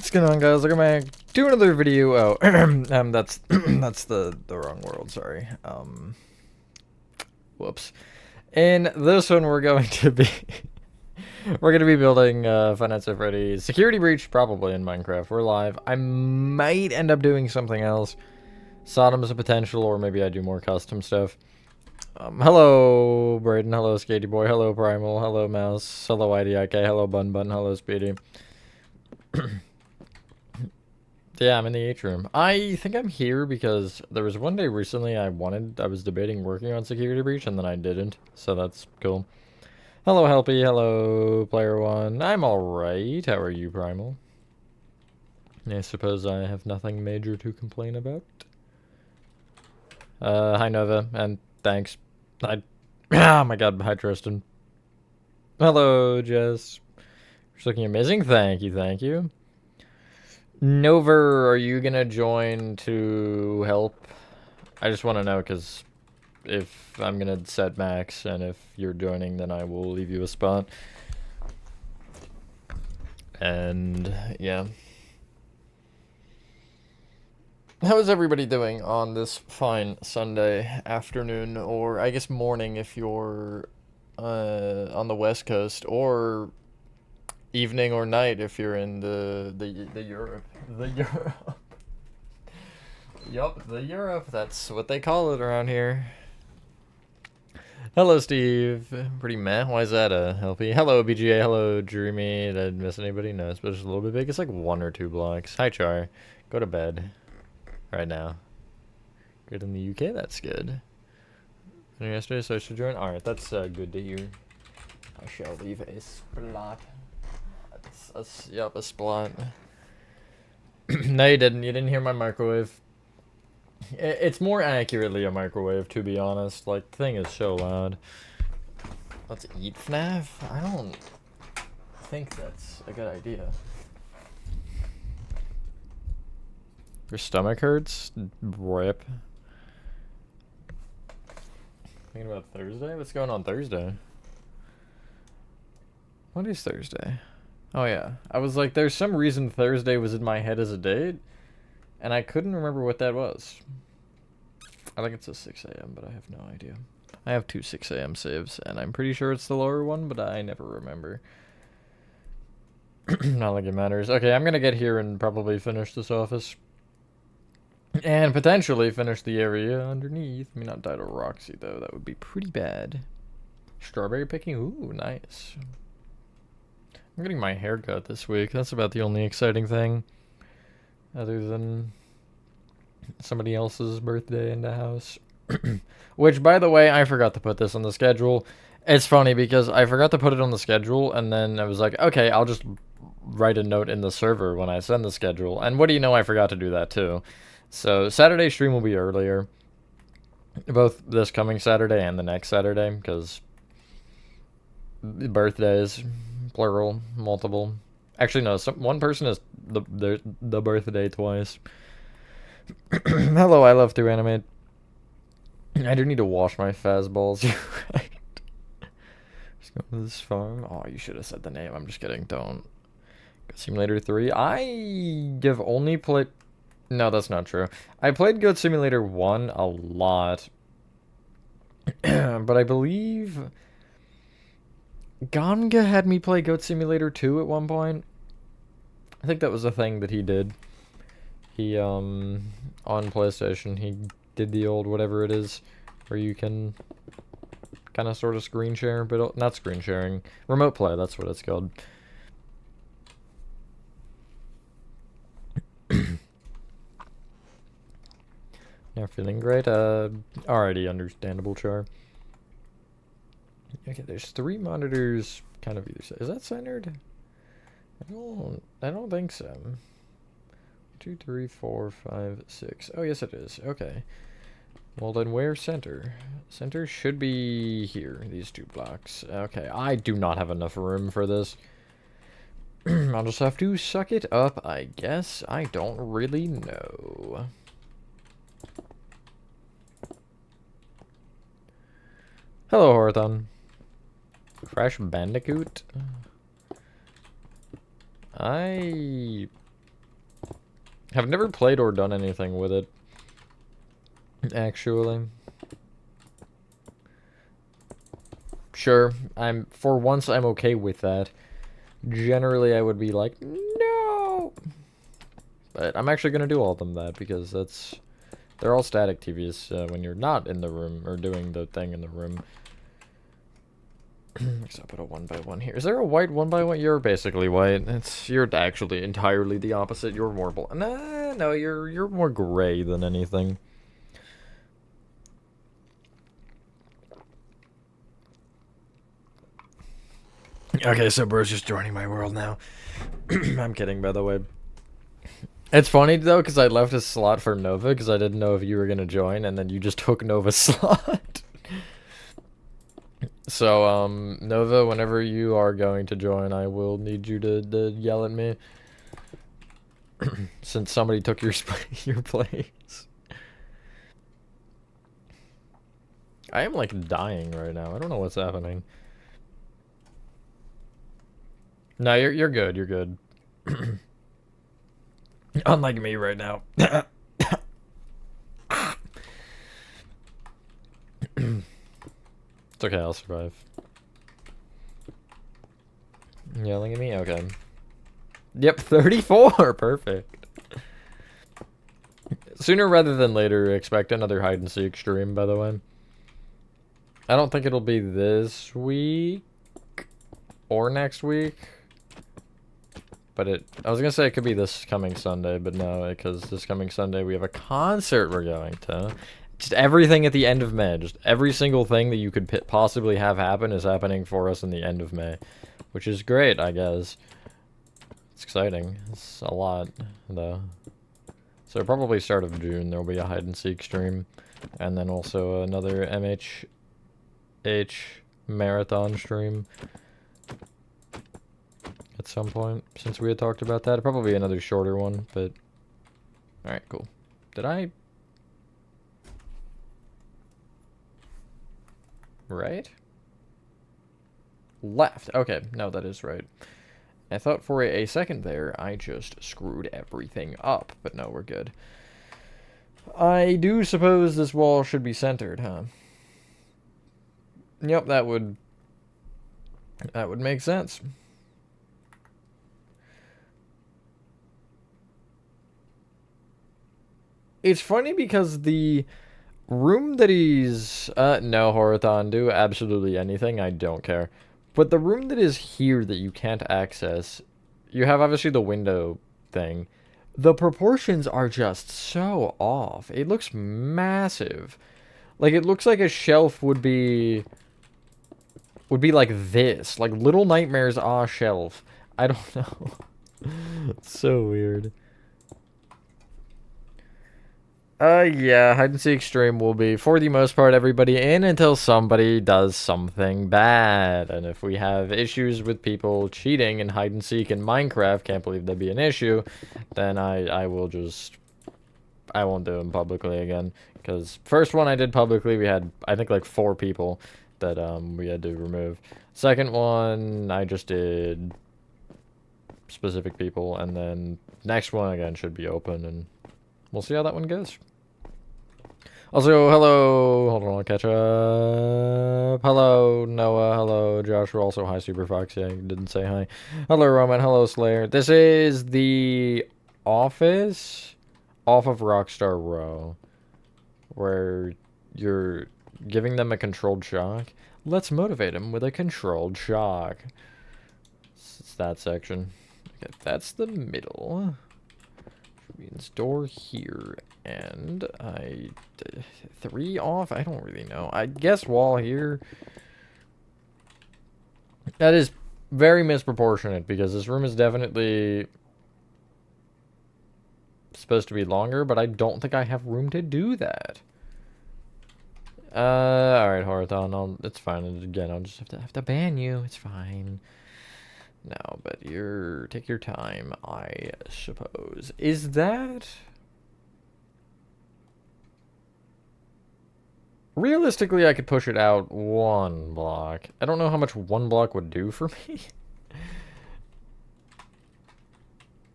What's going on, guys? Welcome back to another video. Oh, that's that's the wrong world. Sorry. Whoops. In this one, we're going to be building FNAF Security Security Breach, probably in Minecraft. We're live. I might end up doing something else. Sodom is a potential, or maybe I do more custom stuff. Hello, Braden. Hello, Skatey Boy. Hello, Primal. Hello, Mouse. Hello, IDIK. Hello, Bun Bun. Hello, Speedy. Yeah, I'm in the atrium. I think I'm here because there was one day recently I was debating working on Security Breach, and then I didn't, so that's cool. Hello, Helpy. Hello, Player One. I'm alright. How are you, Primal? I suppose I have nothing major to complain about. Hi, Nova, and thanks. Oh my god, hi, Tristan. Hello, Jess. You're looking amazing. Thank you, thank you. Nova, are you gonna join to help? I just want to know, because if I'm gonna set max, and if you're joining, then I will leave you a spot. And, yeah. How is everybody doing on this fine Sunday afternoon, or I guess morning if you're on the West Coast, or evening or night if you're in the Europe. The Europe. Yup, the Europe. That's what they call it around here. Hello, Steve. Pretty meh. Why is that a healthy? Hello, BGA. Hello, Dreamy. Did I miss anybody? No, it's just a little bit big. It's like 1 or 2 blocks. Hi, Char. Go to bed. Right now. Good in the UK. That's good. And yesterday, so I should join. Alright, that's good to hear. I shall leave a splat. Yup, a splat. No, you didn't. You didn't hear my microwave. It's more accurately a microwave, to be honest. Like, the thing is so loud. Let's eat FNAF? I don't think that's a good idea. Your stomach hurts? Rip. Thinking about Thursday? What's going on Thursday? What is Thursday? Oh yeah, I was like, there's some reason Thursday was in my head as a date, and I couldn't remember what that was. I think it's a 6 a.m., but I have no idea. I have 2 6 a.m. saves, and I'm pretty sure it's the lower one, but I never remember. Not like it matters. Okay, I'm gonna get here and probably finish this office. And potentially finish the area underneath. I mean, not die to Roxy, though. That would be pretty bad. Strawberry picking? Ooh, nice. I'm getting my hair cut this week. That's about the only exciting thing. Other than somebody else's birthday in the house. Which, by the way, I forgot to put this on the schedule. It's funny because I forgot to put it on the schedule, and then I was like, okay, I'll just write a note in the server when I send the schedule. And what do you know, I forgot to do that too. So Saturday stream will be earlier. Both this coming Saturday and the next Saturday, because birthdays, plural, multiple. Actually, no, one person is the birthday twice. Hello, I love to animate. I do need to wash my fastballs. You're right. Just go to this farm. Oh, you should have said the name. I'm just kidding. Don't. Goat Simulator 3. I have only played... No, that's not true. I played Goat Simulator 1 a lot. But I believe Ganga had me play Goat Simulator 2 at one point. I think that was a thing that he did. He, on PlayStation, he did the old whatever it is, where you can kind of sort of screen share, but not screen sharing. Remote play, that's what it's called. Yeah, feeling great. Already understandable, Char. Okay, there's 3 monitors kind of either side. Is that centered? I don't think so. 2, 3, 4, 5, 6. Oh, yes, it is. Okay. Well, then where's center? Center should be here, these 2 blocks. Okay, I do not have enough room for this. I'll just have to suck it up, I guess. I don't really know. Hello, Horathon. Crash Bandicoot? I Have never played or done anything with it, actually. Sure, for once I'm okay with that. Generally, I would be like, no! But I'm actually going to do all of them that, because they're all static TVs when you're not in the room, or doing the thing in the room. So I'll put a 1x1 here. Is there a white 1x1? You're basically white. You're actually entirely the opposite. You're more black. Nah, no, you're more gray than anything. Okay, so bro's just joining my world now. I'm kidding, by the way. It's funny, though, because I left a slot for Nova, because I didn't know if you were going to join, and then you just took Nova's slot. So, Nova, whenever you are going to join, I will need you to yell at me. Since somebody took your place. I am, like, dying right now. I don't know what's happening. No, you're good. You're good. Unlike me right now. It's okay, I'll survive. Yelling at me? Okay. Yep, 34! Perfect. Sooner rather than later, expect another hide-and-seek stream, by the way. I don't think it'll be this week or next week. But I was gonna say it could be this coming Sunday, but no, because this coming Sunday we have a concert we're going to. Just everything at the end of May. Just every single thing that you could possibly have happen is happening for us in the end of May. Which is great, I guess. It's exciting. It's a lot, though. So probably start of June there'll be a hide-and-seek stream. And then also another MHH marathon stream. At some point, since we had talked about that. Probably another shorter one, but... Alright, cool. Did I... Right? Left. Okay, no, that is right. I thought for a second there, I just screwed everything up, but no, we're good. I do suppose this wall should be centered, huh? Yep, that would make sense. It's funny because the room that he's... no, Horathon, do absolutely anything, I don't care. But the room that is here that you can't access, you have obviously the window thing. The proportions are just so off. It looks massive. Like, it looks like a shelf would be like this. Like, Little Nightmares shelf. I don't know. It's so weird. Yeah, hide-and-seek stream will be, for the most part, everybody in until somebody does something bad. And if we have issues with people cheating in hide-and-seek in Minecraft, can't believe that'd be an issue, then I will just... I won't do them publicly again. Because first one I did publicly, we had, I think, like 4 people that we had to remove. Second one, I just did specific people. And then next one, again, should be open, and we'll see how that one goes. Also, hello, hold on, I'll catch up. Hello, Noah, hello, Joshua, also hi, Super Fox, yeah, you didn't say hi. Hello, Roman, hello, Slayer. This is the office off of Rockstar Row, where you're giving them a controlled shock. Let's motivate them with a controlled shock. It's that section. Okay, that's the middle. Means door here, and 3 off? I don't really know. I guess wall here. That is very misproportionate, because this room is definitely supposed to be longer, but I don't think I have room to do that. Alright, Horathon, it's fine. Again, I'll just have to ban you. It's fine. No, but take your time, I suppose. Is that... Realistically, I could push it out 1 block. I don't know how much 1 block would do for me.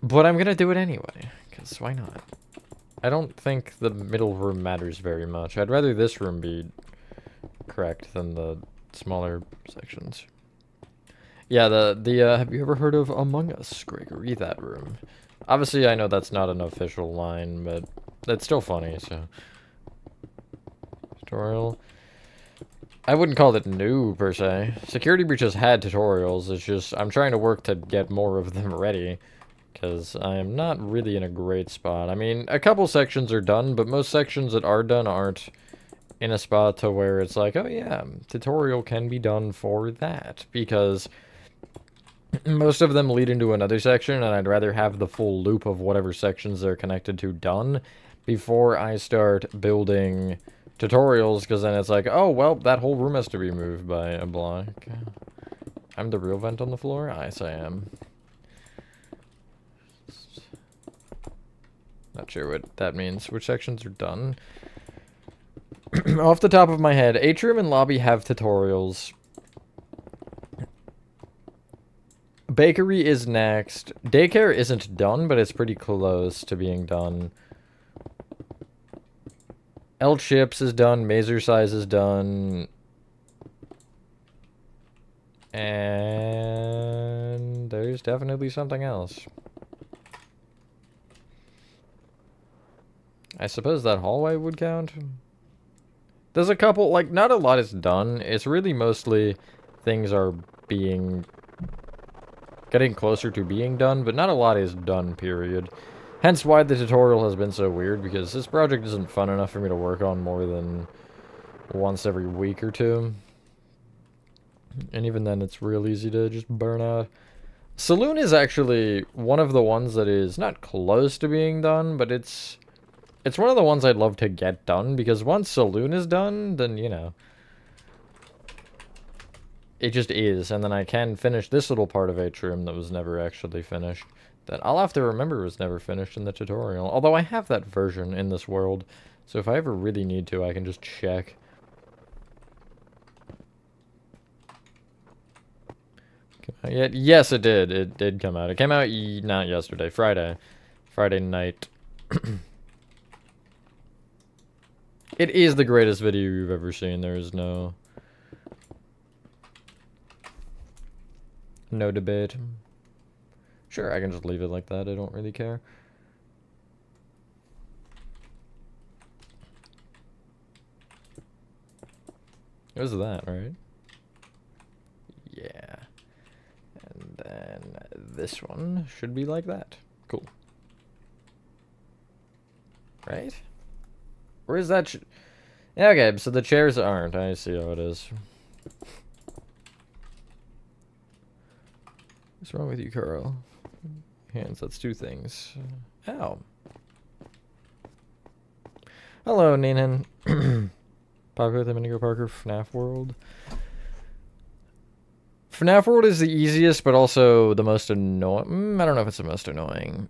But I'm gonna do it anyway, Because why not? I don't think the middle room matters very much. I'd rather this room be correct than the smaller sections. Yeah, have you ever heard of Among Us, Gregory? That room. Obviously, I know that's not an official line, but that's still funny, so. Tutorial. I wouldn't call it new, per se. Security Breach has had tutorials, it's just, I'm trying to work to get more of them ready. Because I am not really in a great spot. I mean, a couple sections are done, but most sections that are done aren't in a spot to where it's like, oh yeah, tutorial can be done for that. Because most of them lead into another section, and I'd rather have the full loop of whatever sections they're connected to done before I start building tutorials, because then it's like, oh, well, that whole room has to be moved by a block. I'm the real vent on the floor? Yes, I am. Not sure what that means. Which sections are done? Off the top of my head, atrium and lobby have tutorials. Bakery is next. Daycare isn't done, but it's pretty close to being done. L chips is done. Mazer size is done. And there's definitely something else. I suppose that hallway would count. There's a couple, like, not a lot is done. It's really mostly things are getting closer to being done, but not a lot is done, period. Hence why the tutorial has been so weird, because this project isn't fun enough for me to work on more than once every week or two. And even then, it's real easy to just burn out. Saloon is actually one of the ones that is not close to being done, but it's one of the ones I'd love to get done, because once Saloon is done, then, you know, it just is, and then I can finish this little part of Atrium that was never actually finished, that I'll have to remember was never finished in the tutorial, although I have that version in this world, so if I ever really need to, I can just check. Yes, it did. It did come out. It came out not yesterday, Friday. Friday night. It is the greatest video you've ever seen. There is no debate. Sure, I can just leave it like that. I don't really care. It was that, right? Yeah. And then this one should be like that. Cool. Right? Or is that... Yeah, okay, so the chairs aren't. I see how it is. What's wrong with you, Carl? Hands, that's two things. Ow. Hello, Neenan. Popular with Indigo Parker, FNAF World. FNAF World is the easiest, but also the most annoying. I don't know if it's the most annoying.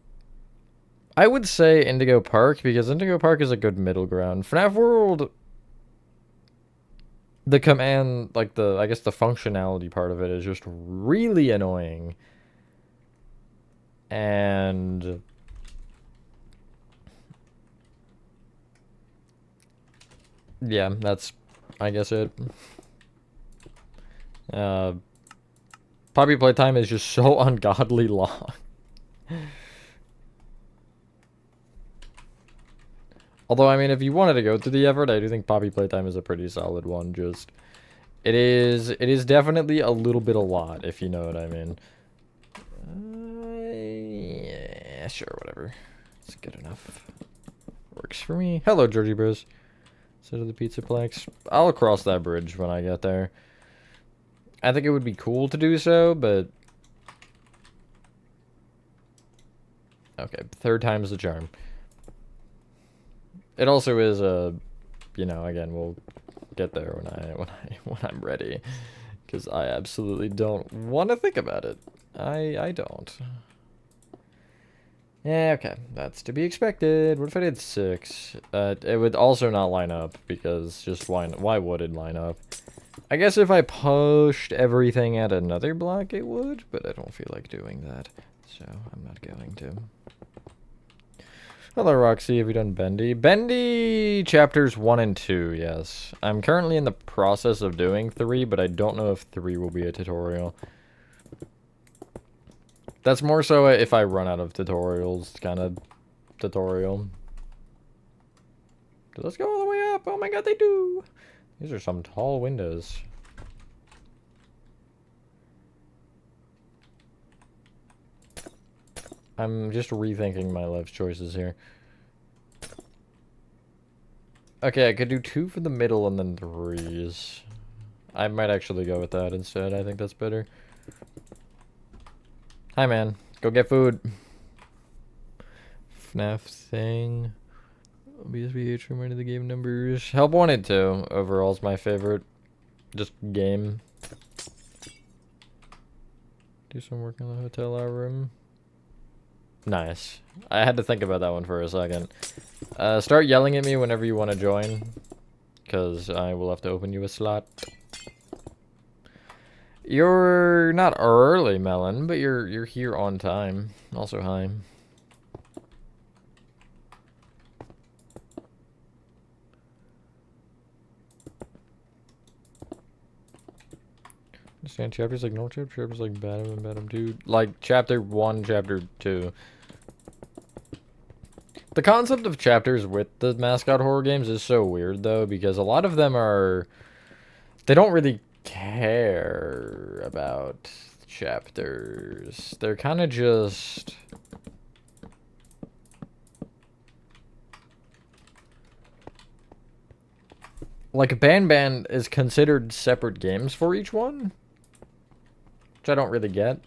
I would say Indigo Park, because Indigo Park is a good middle ground. FNAF World, the command, like I guess the functionality part of it is just really annoying. And yeah, that's, I guess, it. Poppy playtime is just so ungodly long. Although, I mean, if you wanted to go through the effort, I do think Poppy playtime is a pretty solid one. Just, it is definitely a little bit a lot, if you know what I mean. Yeah, sure, whatever. It's good enough. Works for me. Hello, Georgie Bros. So to the Pizzaplex. I'll cross that bridge when I get there. I think it would be cool to do so, but... Okay, third time's the charm. It also is a, you know, again, we'll get there when I'm ready, because I absolutely don't want to think about it. I don't. Yeah, okay, that's to be expected. What if I did 6? It would also not line up, because just why would it line up? I guess if I pushed everything at another block, it would, but I don't feel like doing that, so I'm not going to. Hello, Roxy. Have you done Bendy? Bendy chapters 1 and 2, yes. I'm currently in the process of doing 3, but I don't know if 3 will be a tutorial. That's more so if I run out of tutorials, kind of tutorial. Let's go all the way up. Oh my god, they do. These are some tall windows. I'm just rethinking my life choices here. Okay, I could do 2 for the middle and then 3s. I might actually go with that instead. I think that's better. Hi, man. Go get food. FNAF thing. BSBH reminder the game numbers. Help Wanted 2 overall is my favorite. Just game. Do some work in the hotel room. Nice. I had to think about that one for a second. Start yelling at me whenever you want to join, because I will have to open you a slot. You're not early, Melon, but you're here on time. Also, hi. Understand chapters like normal chapters like Badum and Badum 2. Like chapter 1, chapter 2. The concept of chapters with the mascot horror games is so weird, though, because a lot of them are... They don't really care about chapters. They're kind of just... Like, Ban is considered separate games for each one, which I don't really get.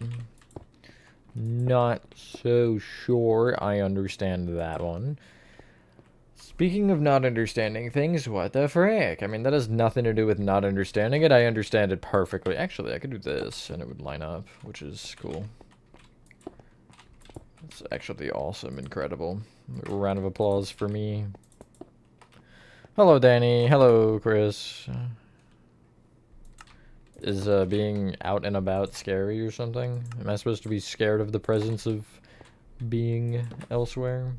Not so sure I understand that one. Speaking of not understanding things, what the frick? I mean, that has nothing to do with not understanding it. I understand it perfectly. Actually, I could do this, and it would line up, which is cool. It's actually awesome, incredible. A round of applause for me. Hello, Danny. Hello, Chris. Is being out and about scary or something? Am I supposed to be scared of the presence of being elsewhere?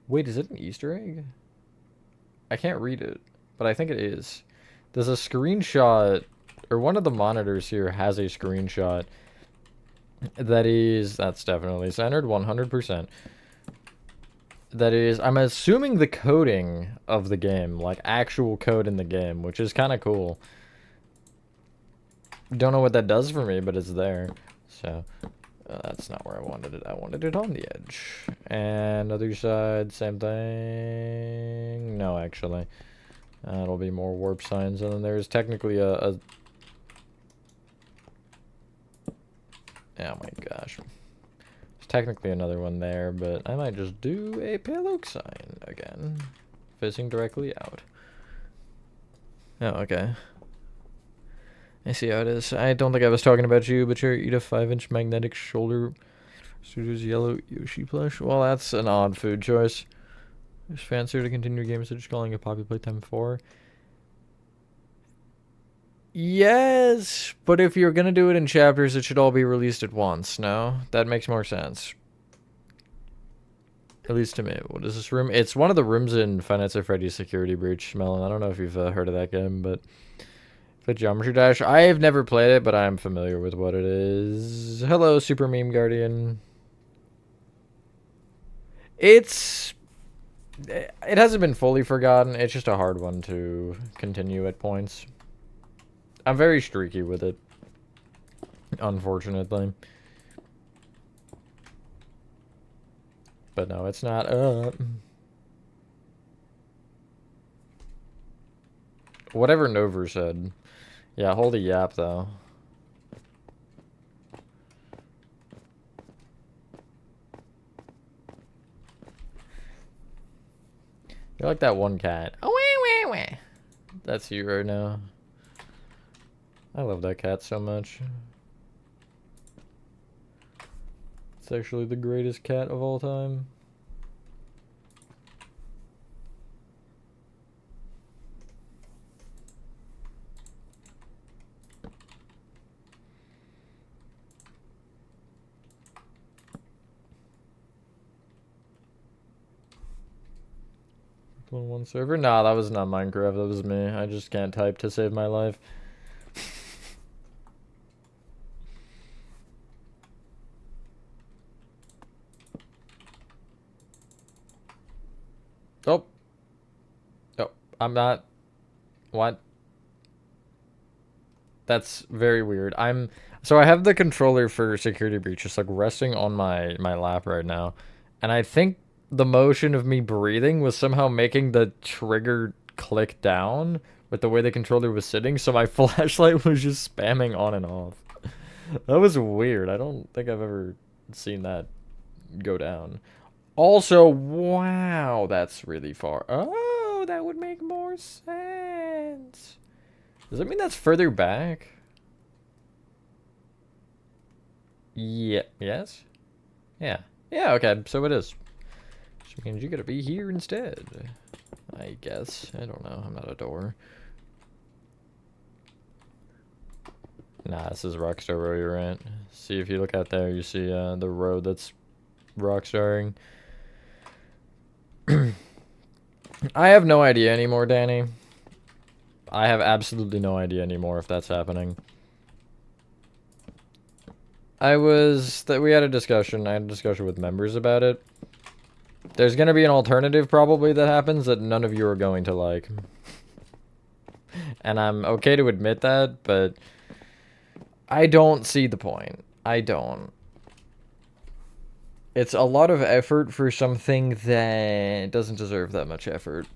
Wait, is it an Easter egg? I can't read it, but I think it is. There's a screenshot, or one of the monitors here has a screenshot that's definitely centered, 100%. That is, I'm assuming the coding of the game, like actual code in the game, which is kind of cool. Don't know what that does for me, but it's there. So, that's not where I wanted it. I wanted it on the edge. And other side, same thing. No, actually. It'll be more warp signs. And then there's technically a... Oh my gosh. There's technically another one there, but I might just do a pale oak sign again. Facing directly out. Oh, okay. I see how it is. I don't think I was talking about you, but you eat a 5-inch magnetic shoulder Studios yellow Yoshi plush. Well, that's an odd food choice. Is fancier to continue games such as calling a Poppy Playtime 4? Yes, but if you're gonna do it in chapters, it should all be released at once, no? That makes more sense. At least to me. What is this room? It's one of the rooms in FNAF Security Security Breach, Melon. I don't know if you've heard of that game, but... The Geometry Dash. I have never played it, but I am familiar with what it is. Hello, Super Meme Guardian. It hasn't been fully forgotten. It's just a hard one to continue at points. I'm very streaky with it, unfortunately. But no, it's not. Whatever Nover said. Yeah, hold a yap, though. You're like that one cat. Oh, wee, wee, wee. That's you right now. I love that cat so much. It's actually the greatest cat of all time. 1 server? Nah, that was not Minecraft. That was me. I just can't type to save my life. Oh. Oh, I'm not. What? That's very weird. So I have the controller for Security Breach just like resting on my lap right now. And I think the motion of me breathing was somehow making the trigger click down with the way the controller was sitting, so my flashlight was just spamming on and off. That was weird. I don't think I've ever seen that go down. Also, wow, that's really far. Oh, that would make more sense. Does that mean that's further back? Yeah. Yes? Yeah. Yeah, okay, so it is. Which means you gotta be here instead. I guess. I don't know. I'm not a door. Nah, this is Rockstar Row you're at. See, if you look out there, you see the road that's Rockstarring. I have no idea anymore, Danny. I have absolutely no idea anymore if that's happening. We had a discussion. I had a discussion with members about it. There's gonna be an alternative probably that happens that none of you are going to like. And I'm okay to admit that, but I don't see the point. I don't. It's a lot of effort for something that doesn't deserve that much effort.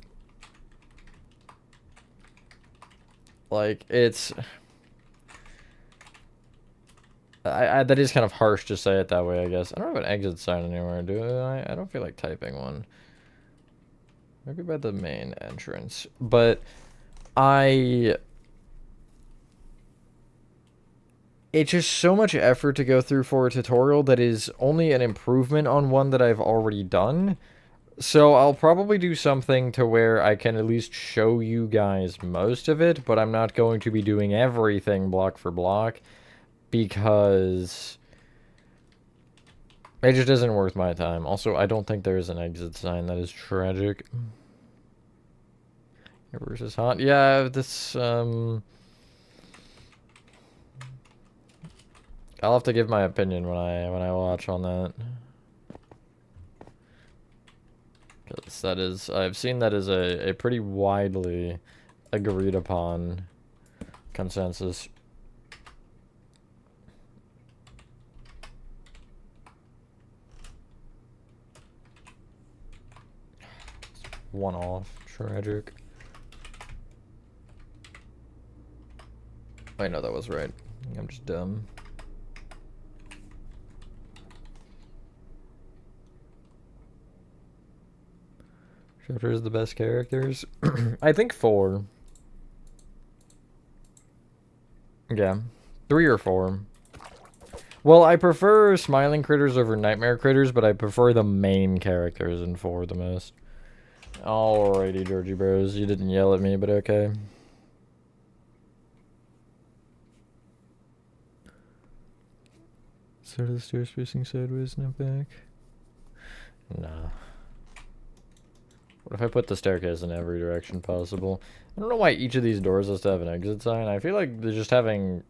Like, it's... that is kind of harsh to say it that way, I guess. I don't have an exit sign anywhere, do I? I don't feel like typing one. Maybe by the main entrance. But it's just so much effort to go through for a tutorial that is only an improvement on one that I've already done. So I'll probably do something to where I can at least show you guys most of it, but I'm not going to be doing everything block for block because it just isn't worth my time. Also, I don't think there is an exit sign. That is tragic. Versus hot. Yeah, this, I'll have to give my opinion when I watch on that. Because that is, I've seen that as a pretty widely agreed upon consensus. One off. Tragic. I know that was right. I'm just dumb. Chapters the best characters? I think 4. Yeah. 3 or 4. Well, I prefer smiling critters over nightmare critters, but I prefer the main characters in 4 the most. Alrighty, Georgie Bros. You didn't yell at me, but okay. Start of the stairs facing sideways, not back. Nah. What if I put the staircase in every direction possible? I don't know why each of these doors has to have an exit sign. I feel like they're just having...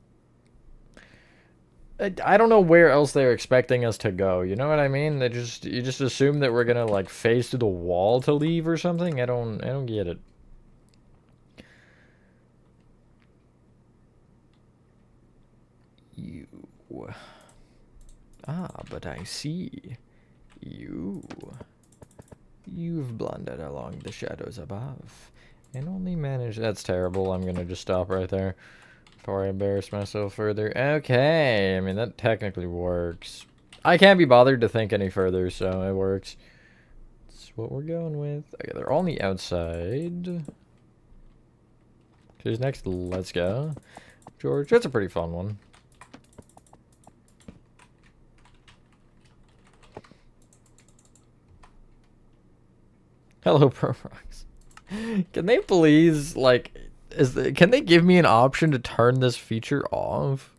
I don't know where else they're expecting us to go. You know what I mean? You just assume that we're gonna like face to the wall to leave or something. I don't get it. You. Ah, but I see. You've blundered along the shadows above and only managed... That's terrible. I'm gonna just stop right there before I embarrass myself further. Okay, I mean, that technically works. I can't be bothered to think any further, so it works. That's what we're going with. Okay, they're all on the outside. Who's next? Let's go. George, that's a pretty fun one. Hello, Profox. Can they please, like, can they give me an option to turn this feature off?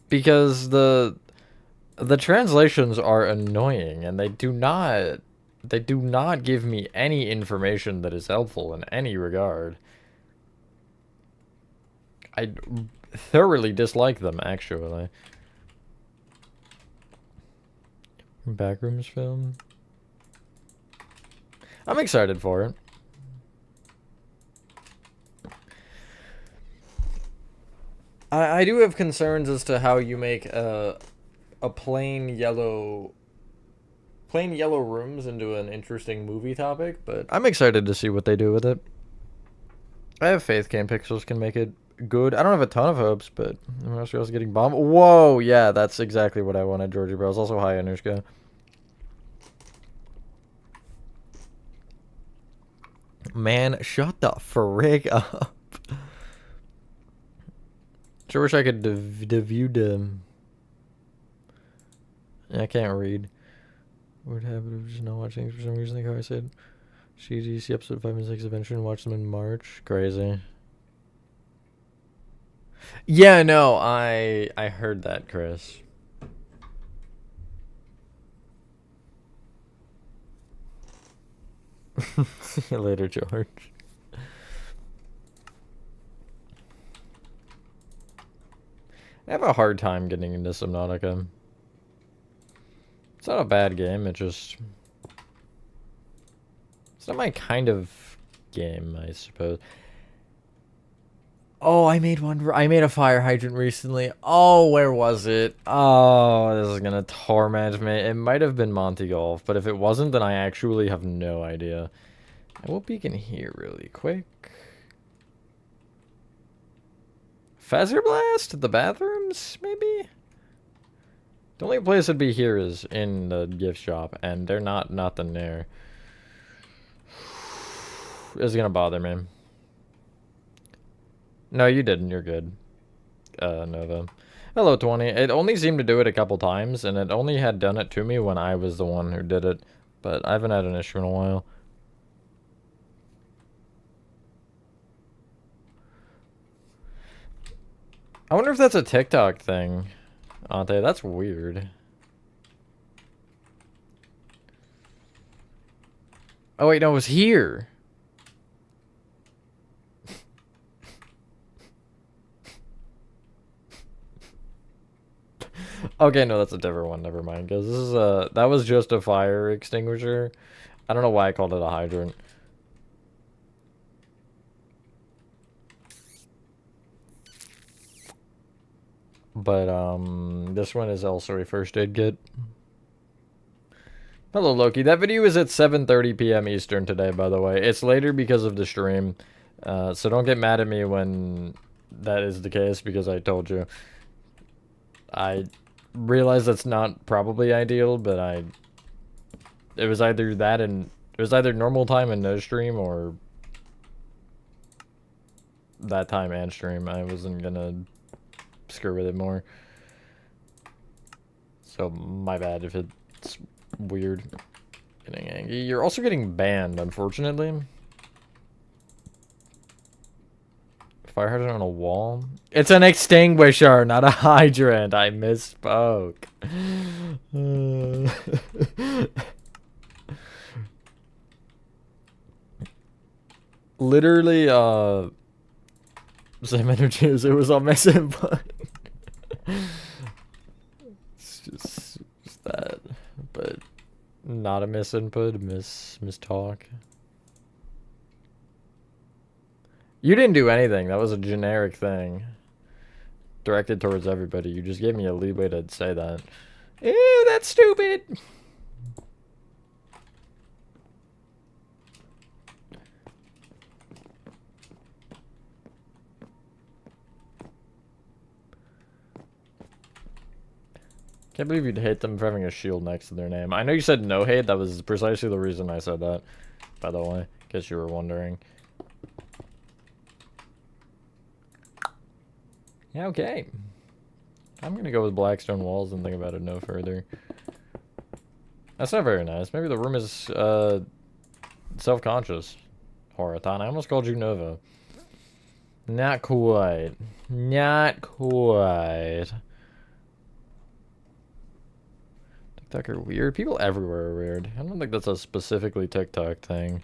Because The translations are annoying, and they do not give me any information that is helpful in any regard. I thoroughly dislike them, actually. Backrooms film. I'm excited for it. I do have concerns as to how you make a plain yellow rooms into an interesting movie topic, but I'm excited to see what they do with it. I have faith Cam Pixels can make it good. I don't have a ton of hopes, but I'm also getting bombed. Whoa, yeah, that's exactly what I wanted, Georgie Bros. Also, hi, Anushka. Man, shut the frig up. Sure wish I could view them. I can't read. Weird habit of just not watching things for some reason, like how I said. See episode 5 and 6 eventually and watch them in March. Crazy. Yeah, no, I heard that, Chris. See you later, George. I have a hard time getting into Subnautica. It's not a bad game, it's not my kind of game, I suppose. Oh, I made a fire hydrant recently. Oh, where was it? Oh, this is gonna torment me. It might have been Monty Golf, but if it wasn't, then I actually have no idea. I will peek in here really quick. Feather Blast? The bathrooms, maybe? The only place it'd be here is in the gift shop, and they're nothing there. It's gonna bother me. No, you didn't. You're good. Nova. Hello, 20. It only seemed to do it a couple times, and it only had done it to me when I was the one who did it. But I haven't had an issue in a while. I wonder if that's a TikTok thing. Ante, that's weird. Oh, wait, no, it was here. Okay, no, that's a different one. Never mind, because this is that was just a fire extinguisher. I don't know why I called it a hydrant. But this one is also a first aid kit. Hello, Loki. That video is at 7:30 p.m. Eastern today, by the way. It's later because of the stream, so don't get mad at me when that is the case, because I told you. I realize that's not probably ideal, but it was either that and it was either normal time and no stream, or that time and stream. I wasn't gonna screw with it more. So my bad if it's weird. Getting angry. You're also getting banned, unfortunately. Fire hydrant on a wall? It's an extinguisher, not a hydrant. I misspoke. Literally, same energy as it was on my input. It's just that, but not a misinput, mistalk. You didn't do anything. That was a generic thing. Directed towards everybody. You just gave me a leeway to say that. Ew, that's stupid! Can't believe you'd hate them for having a shield next to their name. I know you said no hate. That was precisely the reason I said that, by the way. In case you were wondering. Yeah, okay. I'm gonna go with Blackstone walls and think about it no further. That's not very nice. Maybe the room is self-conscious. Horathon. I almost called you Nova. Not quite. Not quite. TikTok are weird. People everywhere are weird. I don't think that's a specifically TikTok thing.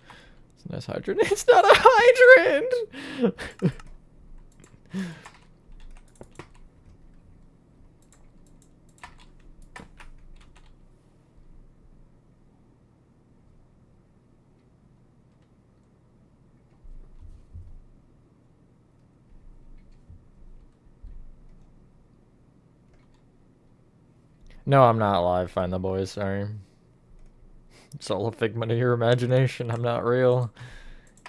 It's a nice hydrant. It's not a hydrant! No, I'm not live. Find the boys. Sorry. It's all a figment of your imagination. I'm not real.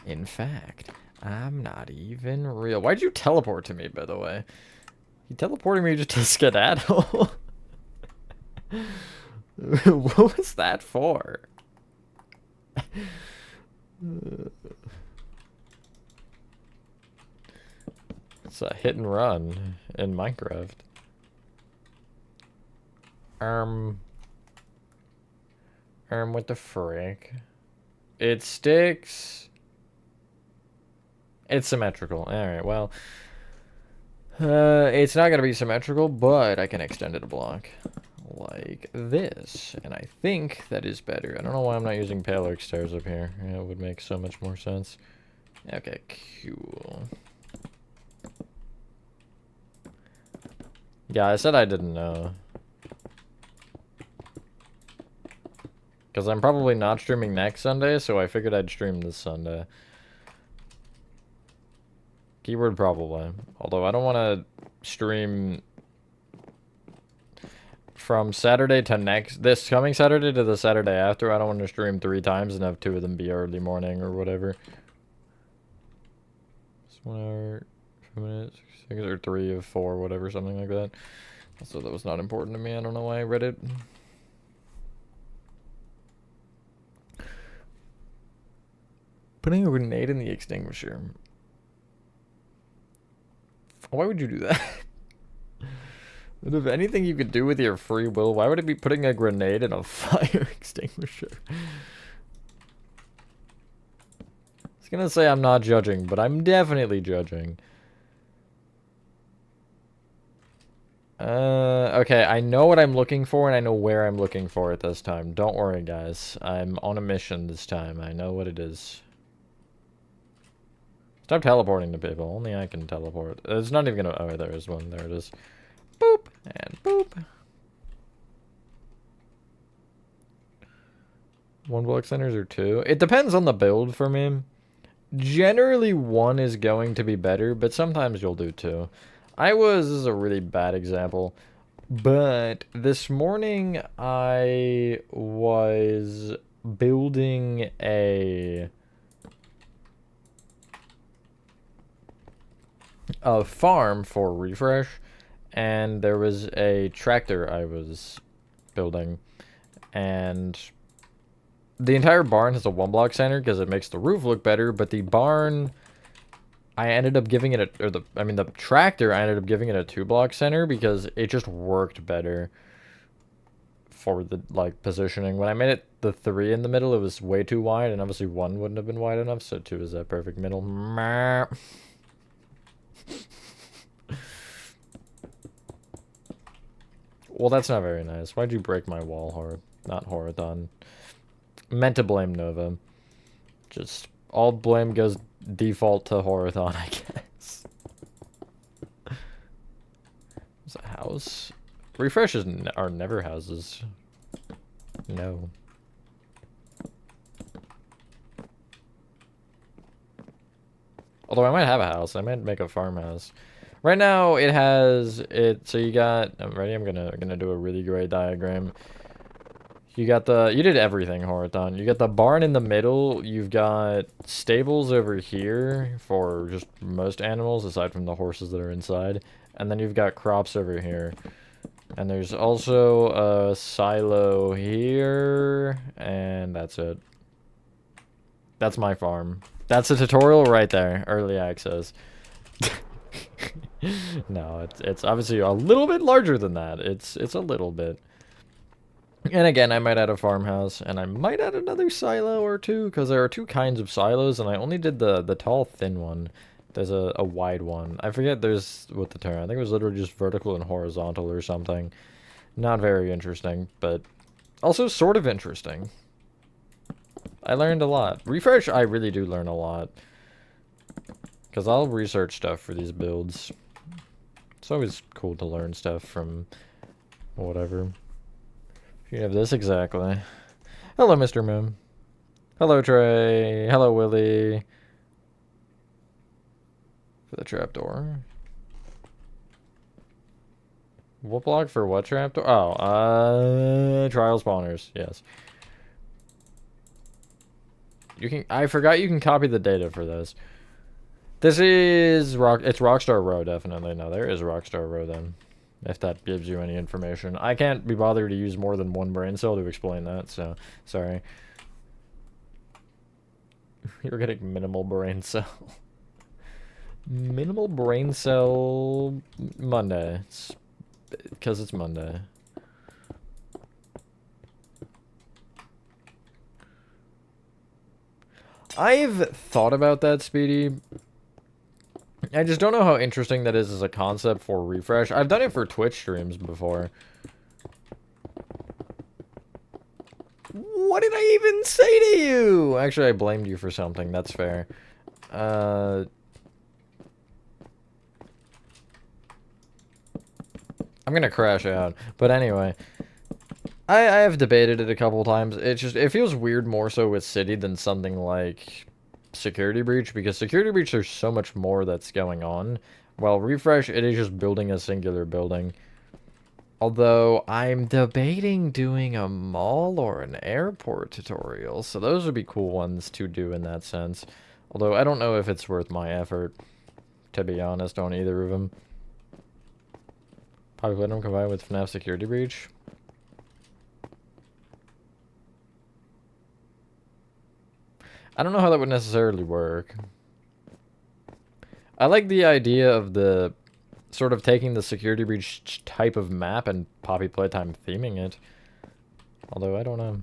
In fact, I'm not even real. Why'd you teleport to me, by the way? You teleported me just to skedaddle. What was that for? It's a hit and run in Minecraft. What the frick? It sticks. It's symmetrical. Alright, well. It's not gonna be symmetrical, but I can extend it a block. Like this. And I think that is better. I don't know why I'm not using Paleo stairs up here. Yeah, it would make so much more sense. Okay, cool. Yeah, I said I didn't know. Because I'm probably not streaming next Sunday, so I figured I'd stream this Sunday. Keyword probably. Although I don't want to stream from Saturday to this coming Saturday to the Saturday after. I don't want to stream 3 times and have 2 of them be early morning or whatever. It's 1 hour, 2 minutes, 6 or 3 of 4, whatever, something like that. Also, that was not important to me. I don't know why I read it. Putting a grenade in the extinguisher. Why would you do that? But if anything you could do with your free will, why would it be putting a grenade in a fire extinguisher? I was gonna say I'm not judging, but I'm definitely judging. Okay, I know what I'm looking for, and I know where I'm looking for it this time. Don't worry, guys. I'm on a mission this time. I know what it is. Stop teleporting to people. Only I can teleport. It's not even gonna... Oh, there is one. There it is. Boop! And boop. 1 block centers or 2? It depends on the build for me. Generally, 1 is going to be better, but sometimes you'll do 2. This is a really bad example, but this morning I was building a farm for refresh, and there was a tractor I was building, and the entire barn has a 1 block center because it makes the roof look better, but the barn, I ended up giving it the tractor, I ended up giving it a 2 block center because it just worked better for the, like, positioning. When I made it the 3 in the middle, it was way too wide, and obviously 1 wouldn't have been wide enough, so 2 is that perfect middle. Well, that's not very nice. Why'd you break my wall, not Horathon? Meant to blame Nova. Just, all blame goes default to Horathon, I guess. Is a house? Refreshes are never houses. No. Although I might have a house. I might make a farmhouse. Right now, it has it. So you got. I'm ready. I'm gonna do a really great diagram. You got you did everything, Horathon. You got the barn in the middle. You've got stables over here for just most animals, aside from the horses that are inside. And then you've got crops over here. And there's also a silo here, and that's it. That's my farm. That's a tutorial right there. Early access. No, it's obviously a little bit larger than that. It's a little bit. And again, I might add a farmhouse, and I might add another silo or 2, because there are 2 kinds of silos, and I only did the tall, thin one. There's a wide one. I forget what the term. I think it was literally just vertical and horizontal or something. Not very interesting, but Also sort of interesting. I learned a lot. Refresh, I really do learn a lot. Because I'll research stuff for these builds. It's always cool to learn stuff from whatever. You have this exactly. Hello, Mr. Moon. Hello, Trey. Hello, Willie. For the trapdoor. What block for what trapdoor? Oh, trial spawners. Yes. You can. I forgot you can copy the data for this. This is It's Rockstar Row, definitely. No, there is Rockstar Row then. If that gives you any information. I can't be bothered to use more than one brain cell to explain that, so sorry. You're getting minimal brain cell. Minimal brain cell Monday. It's because it's Monday. I've thought about that, Speedy. I just don't know how interesting that is as a concept for refresh. I've done it for Twitch streams before. What did I even say to you? Actually, I blamed you for something. That's fair. I'm gonna crash out. But anyway, I have debated it a couple times. It feels weird more so with City than something like Security Breach, because Security Breach there's so much more that's going on, while Refresh it is just building a singular building. Although I'm debating doing a mall or an airport tutorial, so those would be cool ones to do in that sense. Although I don't know if it's worth my effort, to be honest, on either of them. Probably let them combine with FNAF Security Breach. I don't know how that would necessarily work. I like the idea of the sort of taking the Security Breach type of map and Poppy Playtime theming it. Although, I don't know.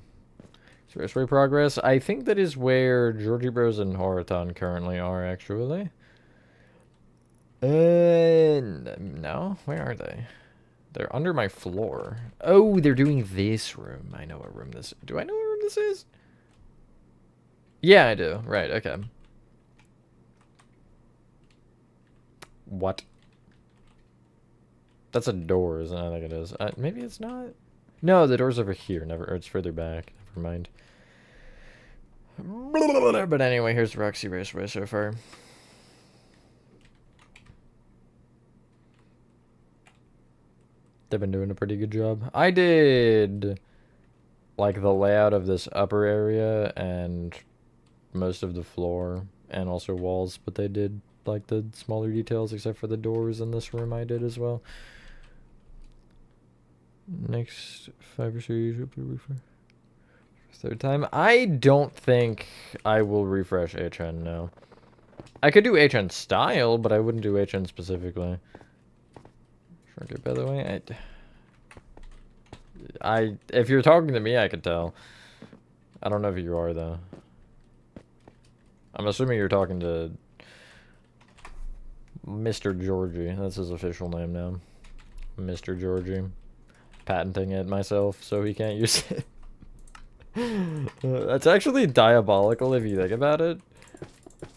Expressway progress. I think that is where Georgie Bros and Horathon currently are, actually. No? Where are they? They're under my floor. Oh, they're doing this room. I know what room this is. Do I know what room this is? Yeah, I do. Right, okay. What? That's a door, isn't it? I think it is. Maybe it's not. No, the door's over here. Never. Or it's further back. Never mind. But anyway, here's Roxy Raceway so far. They've been doing a pretty good job. I did like the layout of this upper area and most of the floor and also walls, but they did like the smaller details except for the doors in this room I did as well. Next Fiverr series will be refresh. Third time. I don't think I will refresh HN, no. I could do HN style, but I wouldn't do HN specifically. Shrunk it, by the way. If you're talking to me, I could tell. I don't know if you are, though. I'm assuming you're talking to Mr. Georgie. That's his official name now. Mr. Georgie. Patenting it myself so he can't use it. That's actually diabolical if you think about it.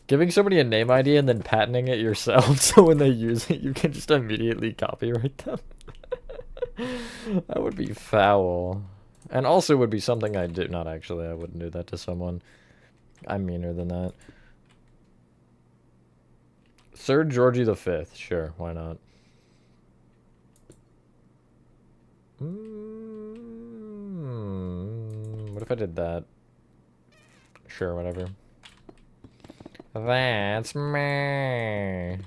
Giving somebody a name ID and then patenting it yourself so when they use it you can just immediately copyright them. That would be foul. And also would be something I do. Not actually, I wouldn't do that to someone. I'm meaner than that. Sir Georgie V. Sure, why not? What if I did that? Sure, whatever. That's me.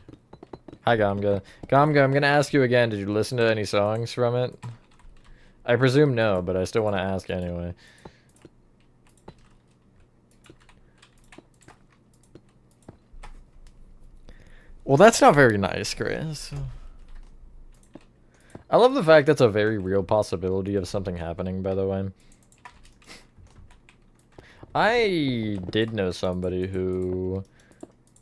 Hi, Gamga. Gamga, I'm gonna ask you again. Did you listen to any songs from it? I presume no, but I still want to ask anyway. Well, that's not very nice, Chris. I love the fact that's a very real possibility of something happening, by the way. I did know somebody who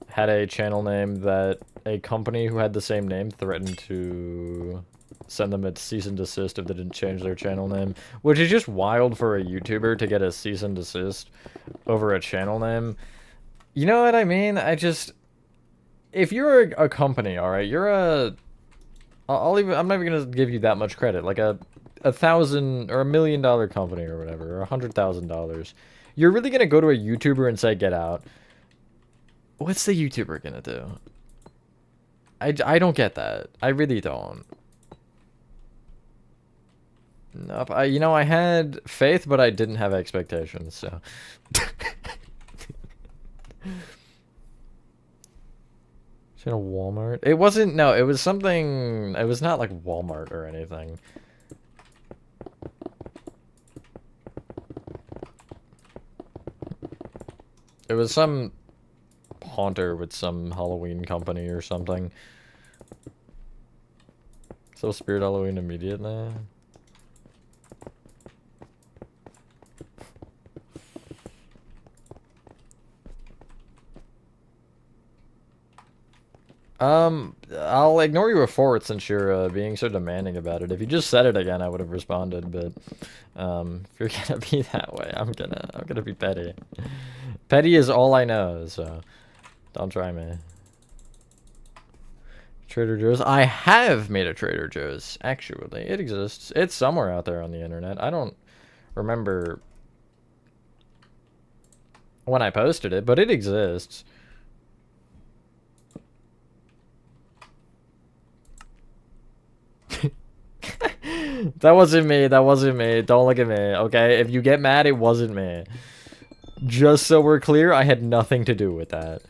had a channel name that a company who had the same name threatened to send them a cease and desist if they didn't change their channel name, which is just wild for a YouTuber to get a cease and desist over a channel name. You know what I mean? If you're a company, all right, I'm not even gonna give you that much credit, like a $1,000 or $1 million company or whatever, or $100,000. You're really gonna go to a YouTuber and say, get out. What's the YouTuber gonna do? I don't get that. I really don't. Nope. I had faith, but I didn't have expectations, so. In a Walmart? It wasn't, no, it was something, it was not like Walmart or anything. It was some haunter with some Halloween company or something. So Spirit Halloween immediately. I'll ignore you for it since you're being so demanding about it. If you just said it again, I would have responded, but if you're gonna be that way, I'm gonna be petty. Petty is all I know, so don't try me. Trader Joe's. I have made a Trader Joe's, actually. It exists. It's somewhere out there on the internet. I don't remember when I posted it, but it exists. That wasn't me. That wasn't me. Don't look at me, okay? If you get mad, it wasn't me. Just so we're clear, I had nothing to do with that.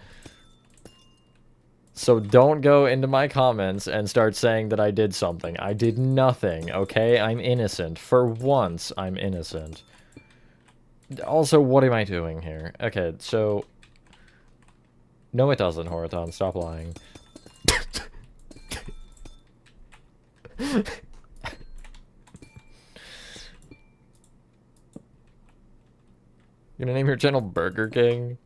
So don't go into my comments and start saying that I did something. I did nothing, okay? I'm innocent. For once, I'm innocent. Also, what am I doing here? Okay, so... No, it doesn't, Horaton. Stop lying. You gonna name your channel Burger King?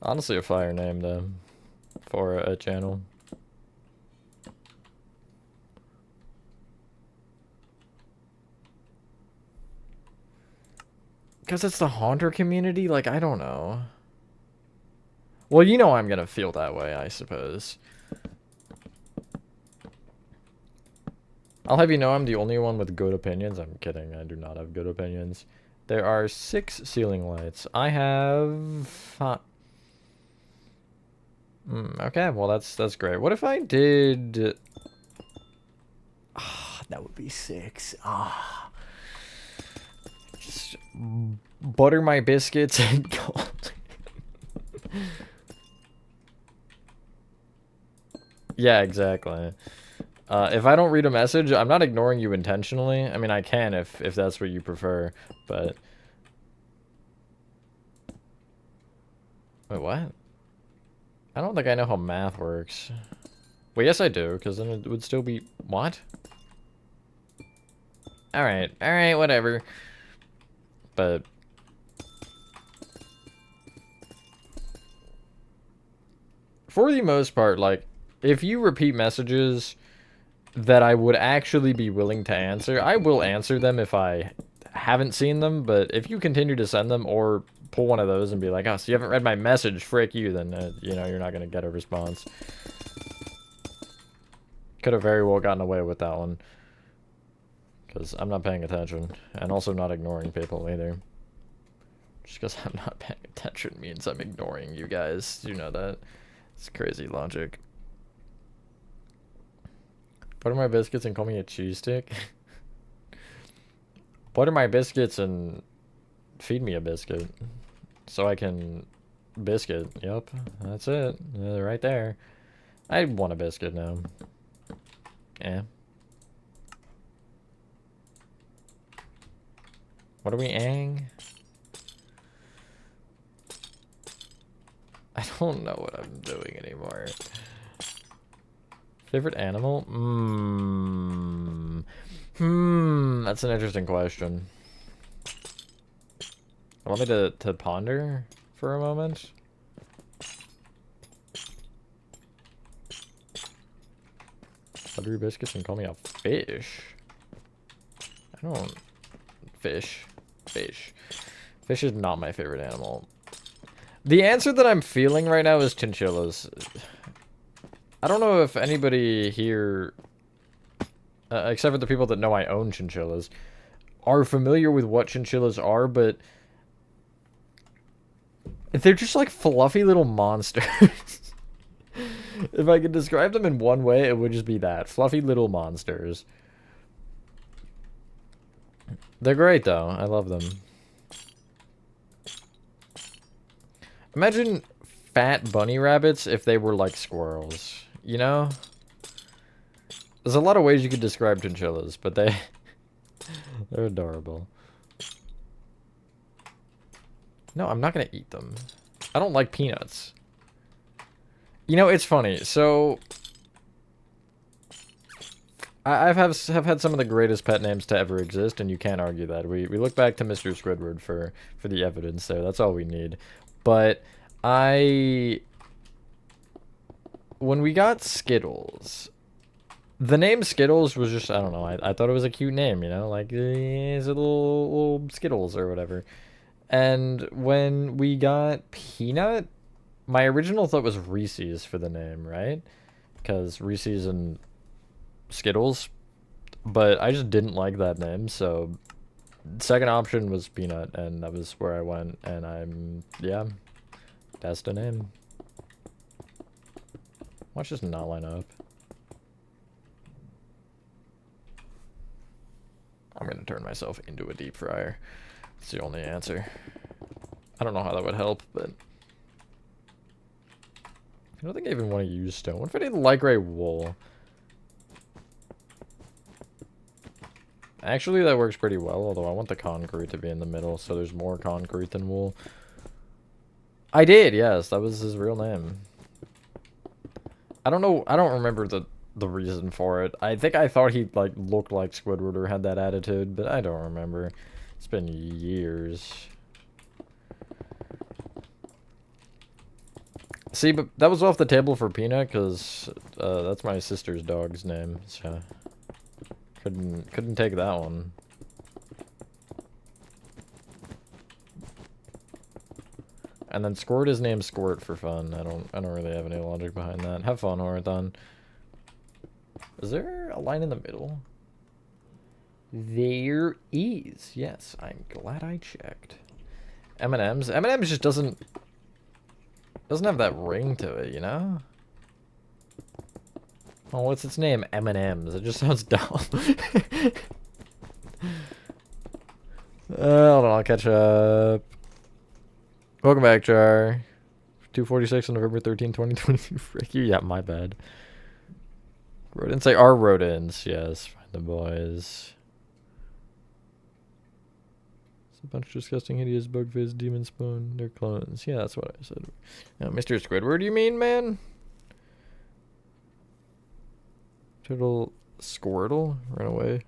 Honestly, a fire name, though, for a channel. Because it's the Haunter community? Like, I don't know. Well, you know I'm gonna feel that way, I suppose. I'll have you know I'm the only one with good opinions. I'm kidding, I do not have good opinions. There are 6 ceiling lights. I have... okay, well that's great. What if I did... Ah, that would be 6. Ah. Just butter my biscuits and gold. Yeah, exactly. If I don't read a message, I'm not ignoring you intentionally. I mean, I can if that's what you prefer, but... Wait, what? I don't think I know how math works. Well, yes I do, because then it would still be... What? Alright, whatever. But... For the most part, like, if you repeat messages that I would actually be willing to answer, I will answer them if I haven't seen them, but if you continue to send them or pull one of those and be like, oh, so you haven't read my message, frick you, then, you know, you're not going to get a response. Could have very well gotten away with that one. Because I'm not paying attention. And also not ignoring people either. Just because I'm not paying attention means I'm ignoring you guys. You know that. It's crazy logic. Butter my biscuits and call me a cheese stick? Butter my biscuits and feed me a biscuit. So I can... Biscuit. Yep. That's it. Right there. I want a biscuit now. Yeah. What are we ang? I don't know what I'm doing anymore. Favorite animal? That's an interesting question. Want me to ponder for a moment? buttery biscuits and call me a fish. I don't... Fish. Fish. Fish is not my favorite animal. The answer that I'm feeling right now is chinchillas. I don't know if anybody here, except for the people that know I own chinchillas, are familiar with what chinchillas are, but they're just like fluffy little monsters. If I could describe them in one way, it would just be that. Fluffy little monsters. They're great, though. I love them. Imagine fat bunny rabbits if they were like squirrels. You know? There's a lot of ways you could describe chinchillas, but they're adorable. No, I'm not gonna eat them. I don't like peanuts. You know, it's funny. So, have had some of the greatest pet names to ever exist, and you can't argue that. We look back to Mr. Squidward for the evidence there. That's all we need. But when we got Skittles, the name Skittles was just, I don't know, I thought it was a cute name, you know, like, it's a little Skittles or whatever. And when we got Peanut, my original thought was Reese's for the name, right? Because Reese's and Skittles, but I just didn't like that name, so second option was Peanut, and that was where I went, and yeah, that's the name. Watch this not line up. I'm gonna turn myself into a deep fryer. It's the only answer. I don't know how that would help, but I don't think I even want to use stone. What if I did light gray wool? Actually, that works pretty well, although I want the concrete to be in the middle, so there's more concrete than wool. I did, yes, that was his real name. I don't know, I don't remember the reason for it. I think I thought he, like, looked like Squidward or had that attitude, but I don't remember. It's been years. See, but that was off the table for Peanut, because that's my sister's dog's name, so couldn't take that one. And then Squirt is named Squirt for fun. I don't really have any logic behind that. Have fun, Horathon. Is there a line in the middle? There is. Yes, I'm glad I checked. M&M's. M&M's just doesn't have that ring to it, you know? Oh, what's its name? M&M's. It just sounds dumb. Hold on, I'll catch up. Welcome back, Char. 2:46 on November 13, 2022. Frick you. Yeah, my bad. Rodents, they are rodents. Yes, find the boys. It's a bunch of disgusting, hideous, bug-faced demon spawn. They're clones. Yeah, that's what I said. Mr. Squidward, you mean, man? Turtle Squirtle? Run away.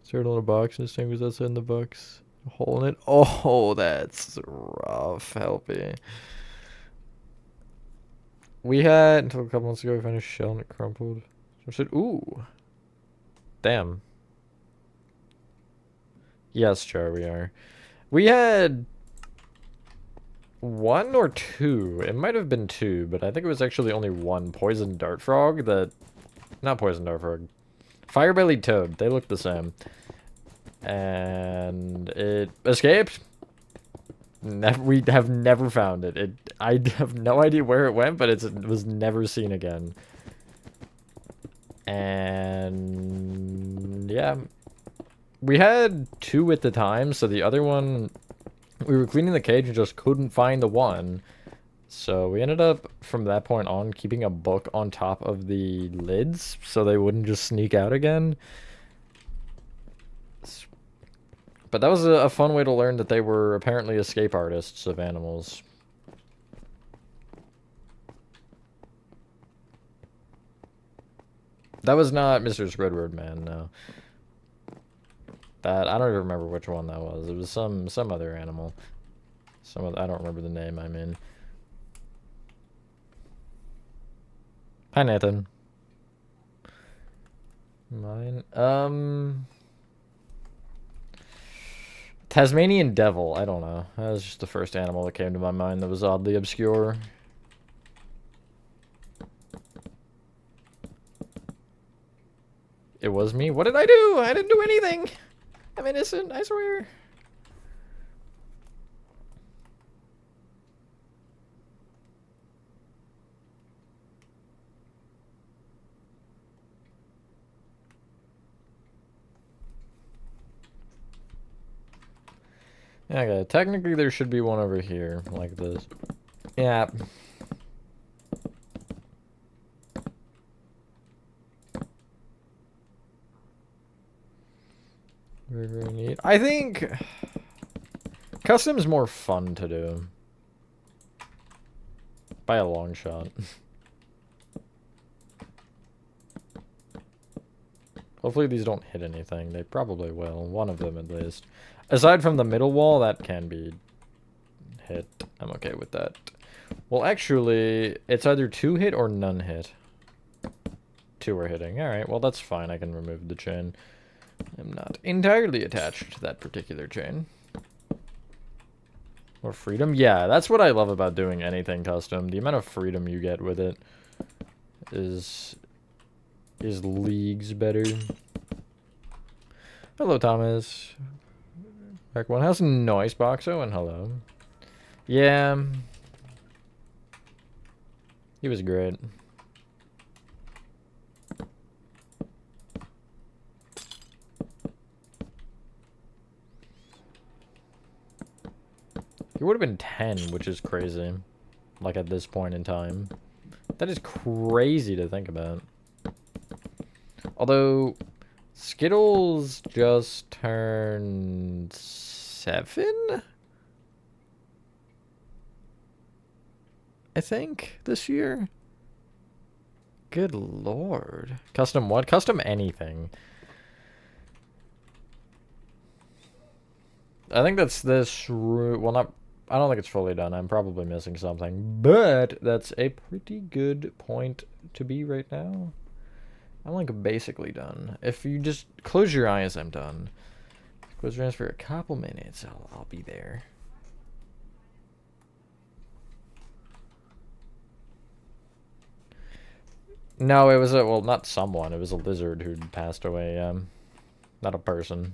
Turtle in a box and his thing was outside in the box. A hole in it. Oh, that's rough. Help me. We had, until a couple months ago, we found a shell and it crumpled. So I said, ooh. Damn. Yes, Char, we are. We had one or two. It might have been two, but I think it was actually only one poison dart frog that... Not poison dart frog. Fire-bellied toad. They look the same. And it escaped. We have never found it. I have no idea where it went, but it was never seen again. And yeah, we had two at the time, so the other one, we were cleaning the cage and just couldn't find the one. So we ended up, from that point on, keeping a book on top of the lids so they wouldn't just sneak out again. But that was a fun way to learn that they were apparently escape artists of animals. That was not Mr. Squidward, man, no. That, I don't even remember which one that was. It was some other animal. I don't remember the name, I mean. Hi, Nathan. Mine. Tasmanian devil. I don't know. That was just the first animal that came to my mind that was oddly obscure. It was me? What did I do? I didn't do anything. I'm innocent, I swear. Okay, technically there should be one over here, like this. Yeah. Very, very neat. I think custom's more fun to do. By a long shot. Hopefully these don't hit anything. They probably will. One of them at least. Aside from the middle wall, that can be hit. I'm okay with that. Well, actually, it's either 2 hit or none hit. 2 are hitting. Alright, well that's fine. I can remove the chain. I'm not entirely attached to that particular chain. More freedom? Yeah, that's what I love about doing anything custom. The amount of freedom you get with it is leagues better. Hello, Thomas. Back one. How's Noise Boxo? And hello. Yeah. He was great. He would have been 10, which is crazy. Like at this point in time. That is crazy to think about. Although, Skittles just turned 7? I think, this year? Good lord. Custom what? Custom anything. I think that's this route. Well, not... I don't think it's fully done. I'm probably missing something. But that's a pretty good point to be right now. I'm like basically done. If you just close your eyes, I'm done. Close your eyes for a couple minutes. I'll be there. No, it was a... Well, not someone. It was a lizard who'd passed away. Not a person.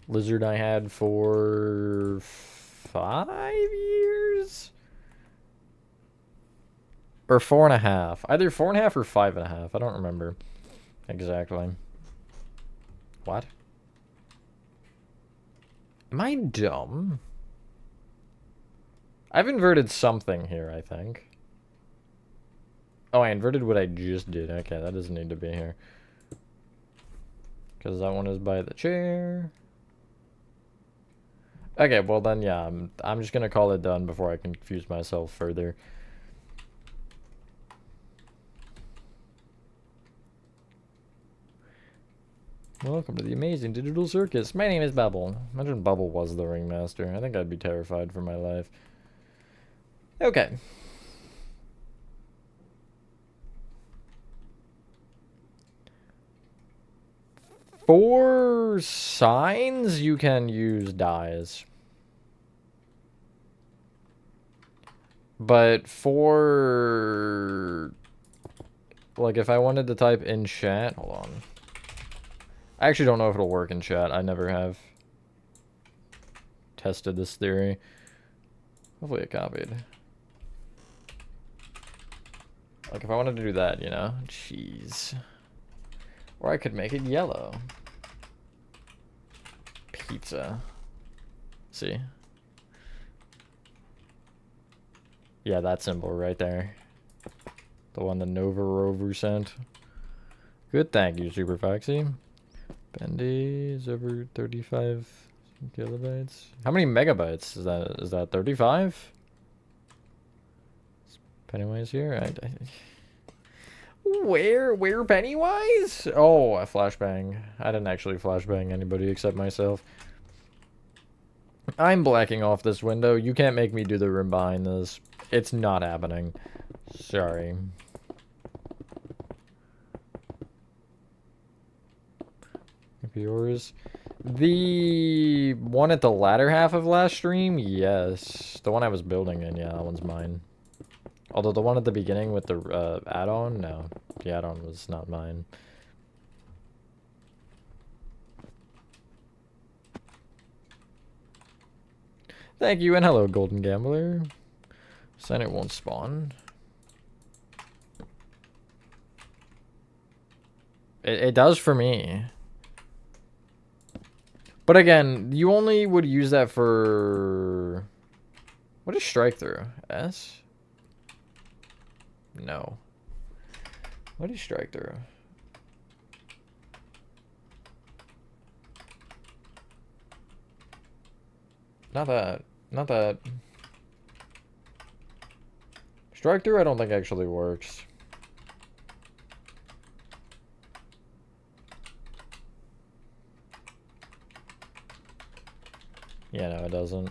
Lizard I had for 5 years? Or 4.5. Either 4.5 or 5.5. I don't remember exactly. What? Am I dumb? I've inverted something here, I think. Oh, I inverted what I just did. Okay, that doesn't need to be here. Because that one is by the chair. Okay, well then, yeah, I'm just gonna call it done before I confuse myself further. Welcome to the amazing digital circus. My name is Bubble. Imagine Bubble was the ringmaster. I think I'd be terrified for my life. Okay. For signs, you can use dyes. But for... Like, if I wanted to type in chat... Hold on. I actually don't know if it'll work in chat. I never have tested this theory. Hopefully it copied. Like, if I wanted to do that, you know? Jeez. Or I could make it yellow. Pizza. See? Yeah, that symbol right there. The one the Nova Rover sent. Good, thank you, Super Foxy. Bendy is over 35 kilobytes. How many megabytes is that? Is that 35? Is Pennywise here? Where Pennywise? Oh, a flashbang. I didn't actually flashbang anybody except myself. I'm blacking off this window. You can't make me do the room behind this. It's not happening. Sorry. Yours. The one at the latter half of last stream, yes. The one I was building in, yeah, that one's mine. Although the one at the beginning with the add-on, no. The add-on was not mine. Thank you, and hello, Golden Gambler. Senate won't spawn. It does for me. But again, you only would use that for... What is strike through? S? No. What is strike through? Not that. Not that. Strike through I don't think actually works. Yeah, no, it doesn't.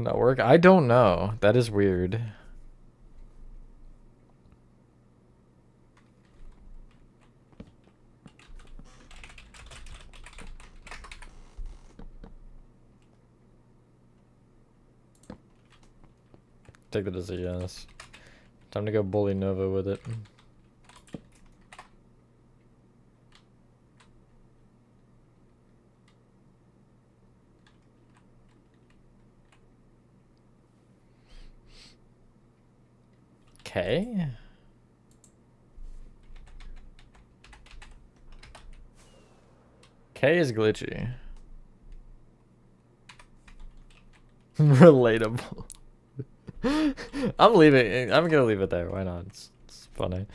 Not work? I don't know. That is weird. Take that as a yes. Time to go bully Nova with it. Okay. K is glitchy. Relatable. I'm leaving. I'm gonna leave it there. Why not? It's funny.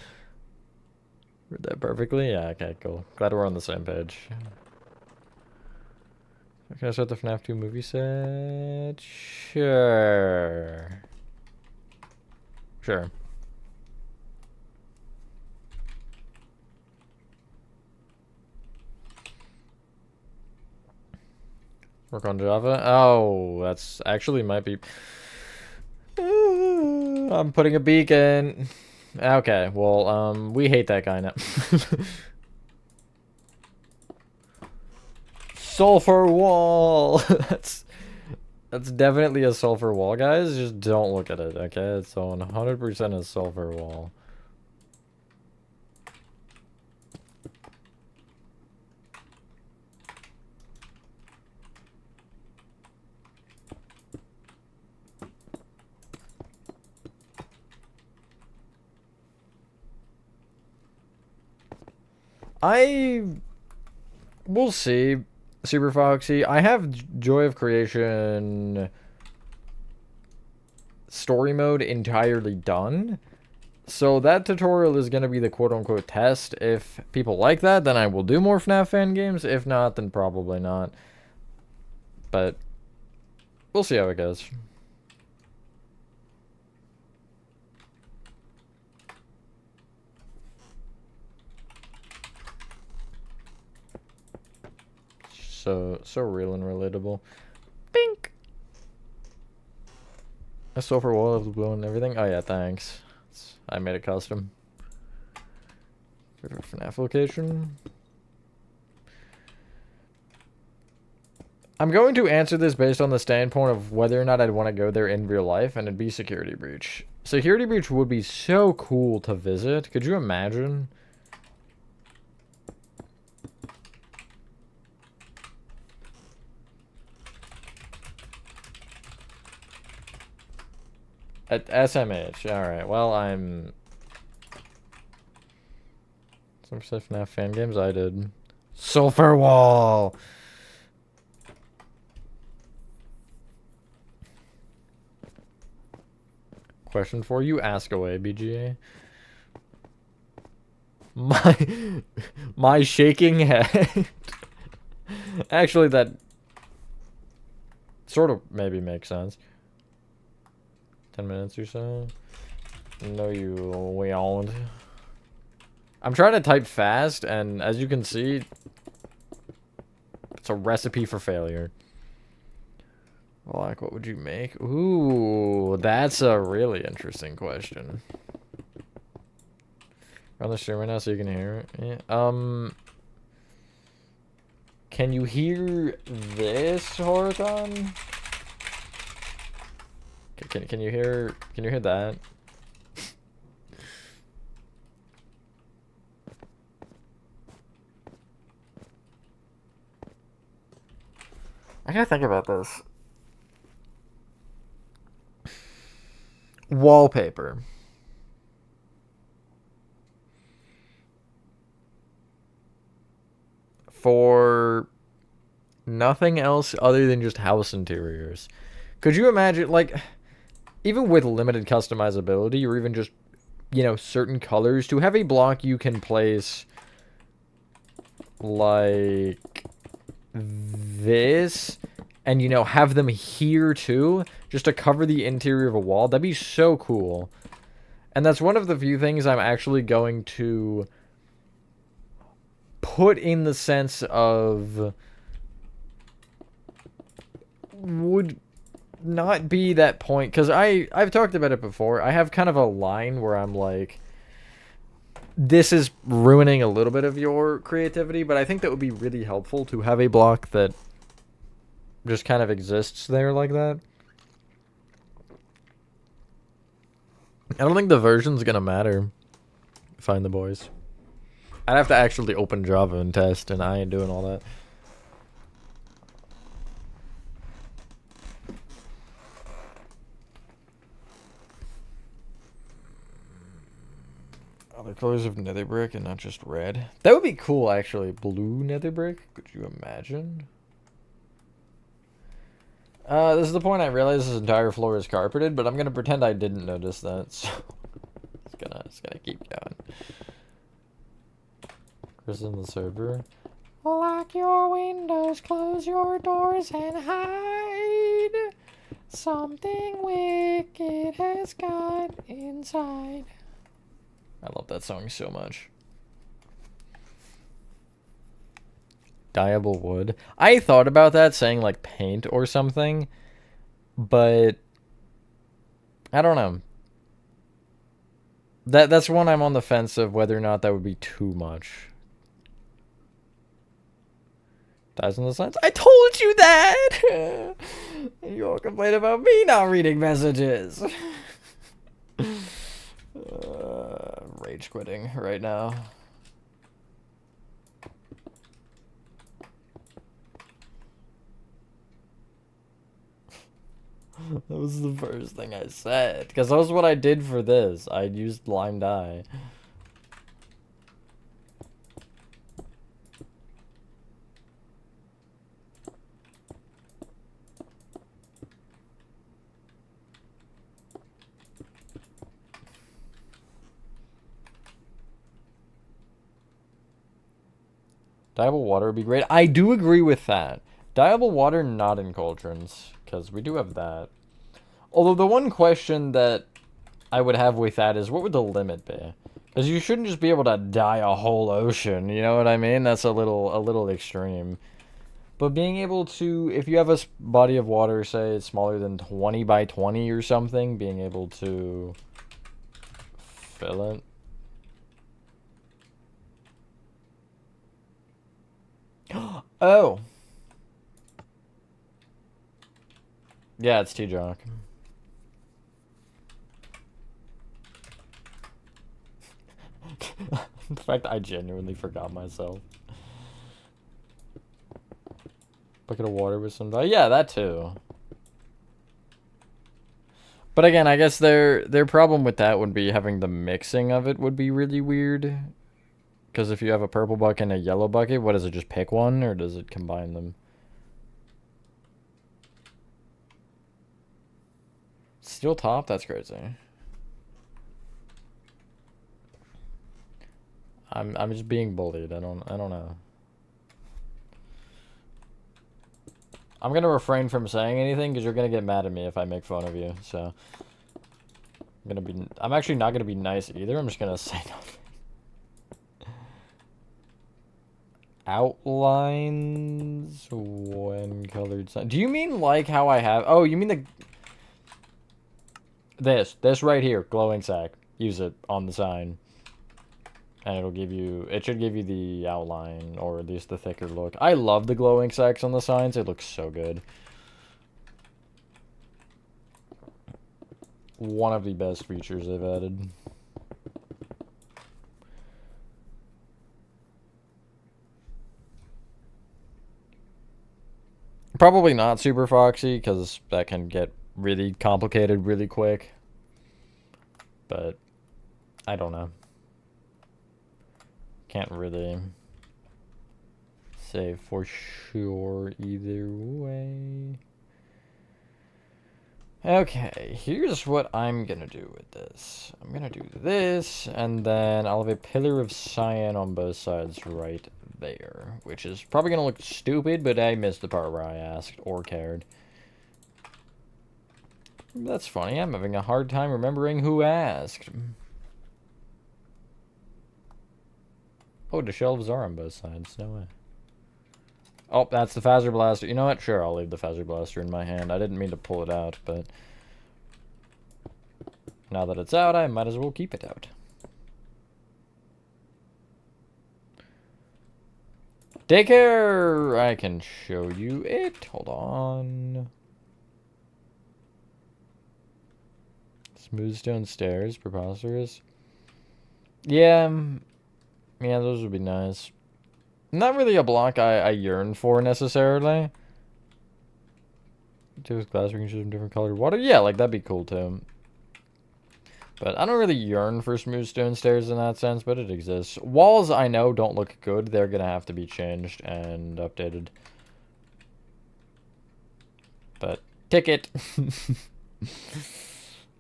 Read that perfectly? Yeah, okay, cool. Glad we're on the same page. Can I start the FNAF 2 movie set? Sure. Sure. Work on Java? Oh, that's actually might be... I'm putting a beacon. Okay, well, we hate that guy now. Sulfur wall! That's definitely a sulfur wall, guys. Just don't look at it, okay? It's 100% a sulfur wall. We'll see. Super Foxy. I have Joy of Creation story mode entirely done. So that tutorial is going to be the quote-unquote test. If people like that, then I will do more FNAF fan games. If not, then probably not. But we'll see how it goes. So real and relatable. Bink! A sulfur wall of blue and everything? Oh yeah, thanks. I made it custom. Favorite FNAF location? I'm going to answer this based on the standpoint of whether or not I'd want to go there in real life, and it'd be Security Breach. Security Breach would be so cool to visit. Could you imagine? At SMH, alright, well, I'm... Some FNAF fan games I did. Sulfur Wall! Question for you, ask away, BGA. My shaking head. Actually, that sort of maybe makes sense. 10 minutes or so. No, you won't. I'm trying to type fast, and as you can see, it's a recipe for failure. Like, what would you make? Ooh, that's a really interesting question. On the streamer now so you can hear it. Yeah. Can you hear this, Horathon? Can you hear that? I gotta think about this. Wallpaper. For nothing else other than just house interiors. Could you imagine, like, even with limited customizability or even just, you know, certain colors, to have a block you can place like this and, you know, have them here too, just to cover the interior of a wall? That'd be so cool. And that's one of the few things I'm actually going to put in the sense of would not be that point, because I've talked about it before. I have kind of a line where I'm like, this is ruining a little bit of your creativity, but I think that would be really helpful to have a block that just kind of exists there like that. I don't think the version's gonna matter. Find the boys. I'd have to actually open Java and test, and I ain't doing all that. Other colors of nether brick and not just red. That would be cool, actually. Blue nether brick? Could you imagine? This is the point I realize this entire floor is carpeted, but I'm gonna pretend I didn't notice that, so it's gonna keep going. Chris in the server. Lock your windows, close your doors, and hide. Something wicked has got inside. I love that song so much. Dyeable wood. I thought about that, saying like paint or something, but I don't know. That's one I'm on the fence of whether or not that would be too much. Dies in the Silence. I told you that! You all complain about me not reading messages. Rage quitting right now. That was the first thing I said, because that was what I did for this. I used lime dye. Dyeable water would be great. I do agree with that. Dyeable water, not in cauldrons, because we do have that. Although the one question that I would have with that is, what would the limit be? Because you shouldn't just be able to dye a whole ocean, you know what I mean? That's a little extreme. But being able to, if you have a body of water, say it's smaller than 20 by 20 or something, being able to fill it. Oh. Yeah, it's T-Jock. The fact I genuinely forgot myself. Bucket of water with some dye. Yeah, that too. But again, I guess their problem with that would be having the mixing of it would be really weird. Because if you have a purple bucket and a yellow bucket, what does it, just pick one, or does it combine them? Steel top? That's crazy. I'm just being bullied. I don't know. I'm gonna refrain from saying anything because you're gonna get mad at me if I make fun of you. So I'm actually not gonna be nice either. I'm just gonna say nothing. Outlines when colored sign. Do you mean like how I have? Oh, you mean this right here, glowing sack. Use it on the sign. And it should give you the outline, or at least the thicker look. I love the glowing sacks on the signs. It looks so good. One of the best features they've added. Probably not super foxy, because that can get really complicated really quick. But I don't know. Can't really say for sure either way. Okay, here's what I'm gonna do with this. I'm gonna do this, and then I'll have a pillar of cyan on both sides right there, which is probably gonna look stupid, but I missed the part where I asked or cared. That's funny, I'm having a hard time remembering who asked. Oh, the shelves are on both sides, no way. Oh, that's the Phaser Blaster. You know what? Sure, I'll leave the Phaser Blaster in my hand. I didn't mean to pull it out, but now that it's out, I might as well keep it out. Daycare! I can show you it. Hold on. Smooth stone stairs, preposterous. Yeah, those would be nice. Not really a block I yearn for necessarily. Two glass, we can show them different colored water. Yeah, like that'd be cool too. But I don't really yearn for smooth stone stairs in that sense, but it exists. Walls I know don't look good. They're gonna have to be changed and updated. But ticket.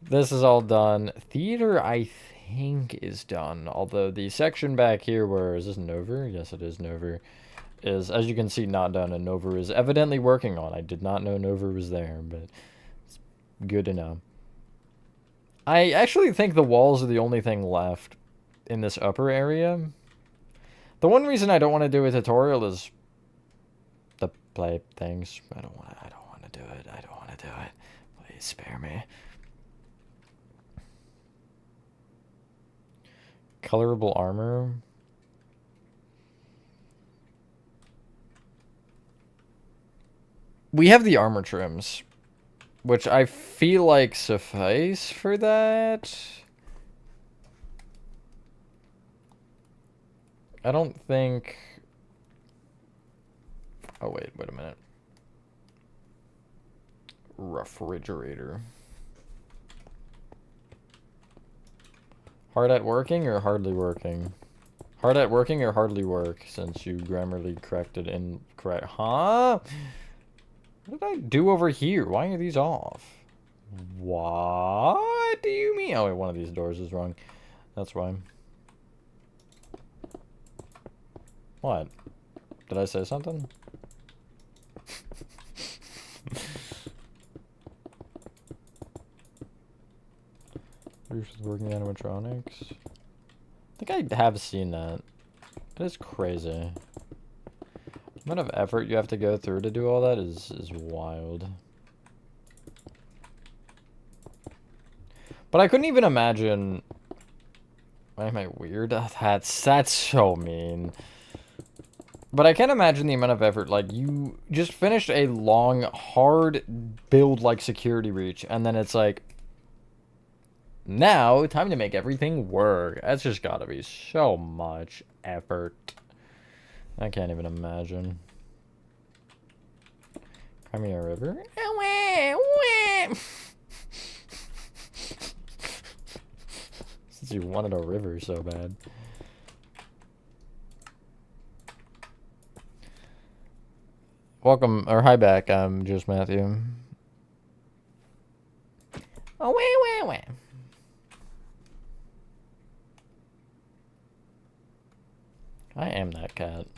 This is all done. Theater, I think, is done. Although the section back here where, is this Nover? Yes, it is Nover. Is, as you can see, not done, and Nover is evidently working on. I did not know Nover was there, but it's good to know. I actually think the walls are the only thing left in this upper area. The one reason I don't want to do a tutorial is the play things. I don't want to do it. I don't want to do it. Please spare me. Colorable armor. We have the armor trims, which I feel like suffice for that. I don't think... Oh, wait a minute. Refrigerator. Hard at working or hardly working? Hard at working or hardly work, since you grammarly corrected incorrect. Huh? What did I do over here? Why are these off? What do you mean? Oh, wait, one of these doors is wrong. That's why. What? Did I say something? Working animatronics. I think I have seen that. That is crazy. The amount of effort you have to go through to do all that is wild. But I couldn't even imagine. Why am I weird? That's so mean. But I can't imagine the amount of effort. Like, you just finished a long, hard build like Security Breach, and then it's like, now, time to make everything work. That's just gotta be so much effort. I can't even imagine. Crimea River? Since you wanted a river so bad. Welcome, or hi back, I'm just Matthew. Oh, wait. I am that cat.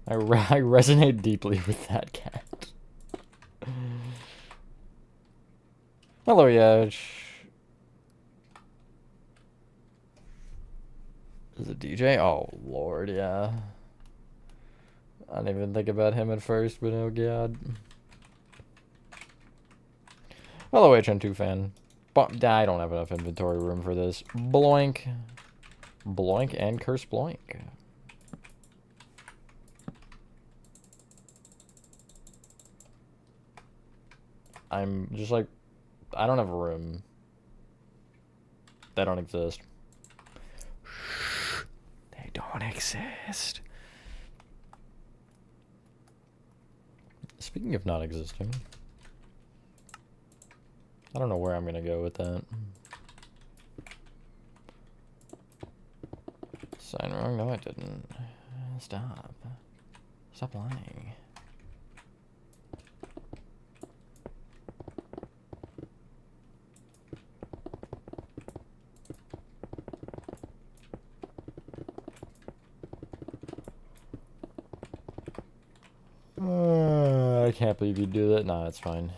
I resonate deeply with that cat. Hello, Yaj. Is it DJ? Oh, Lord, yeah. I didn't even think about him at first, but oh, God. Hello, HN2 fan. But I don't have enough inventory room for this. Bloink. Bloink and curse bloink. I'm just like, I don't have room. They don't exist. They don't exist. Speaking of not existing, I don't know where I'm gonna go with that. Sign wrong? No, I didn't. Stop. Stop lying. I can't believe you do that. Nah, it's fine.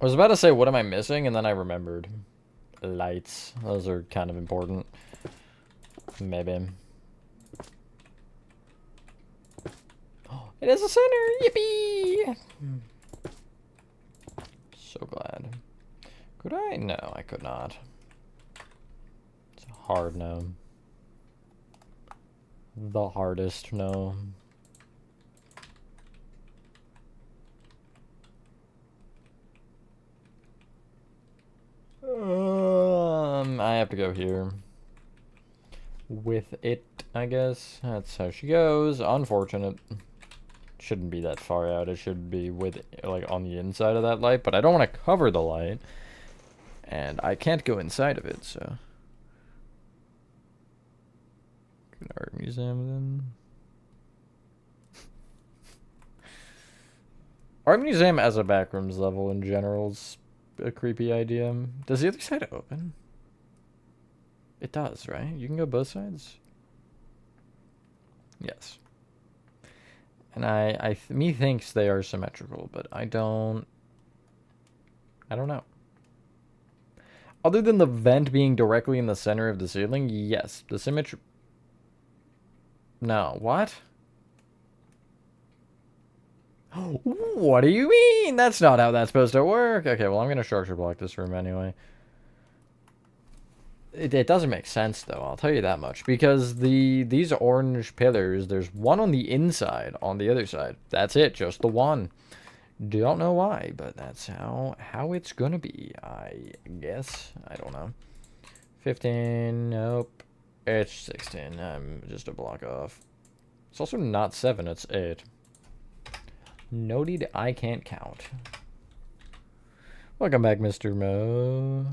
I was about to say, what am I missing? And then I remembered. Lights. Those are kind of important. Maybe. Oh, it is a center! Yippee! So glad. Could I? No, I could not. It's a hard no. The hardest no. I have to go here. With it, I guess. That's how she goes. Unfortunate. Shouldn't be that far out. It should be with, like, on the inside of that light, but I don't want to cover the light. And I can't go inside of it, so. Good art museum, then. Art museum as a backrooms level in general is a creepy idea. Does the other side open? It does, right? You can go both sides? Yes. And me thinks they are symmetrical, but I don't know. Other than the vent being directly in the center of the ceiling, yes, the symmetry. No, what? What do you mean? That's not how that's supposed to work. Okay, well, I'm gonna structure block this room anyway. It doesn't make sense, though, I'll tell you that much. Because these orange pillars, there's one on the inside, on the other side. That's it, just the one. Don't know why, but that's how it's gonna be, I guess. I don't know. 15, nope. It's 16, I'm just a block off. It's also not 7, it's 8. Noted, I can't count. Welcome back, Mr. Mo.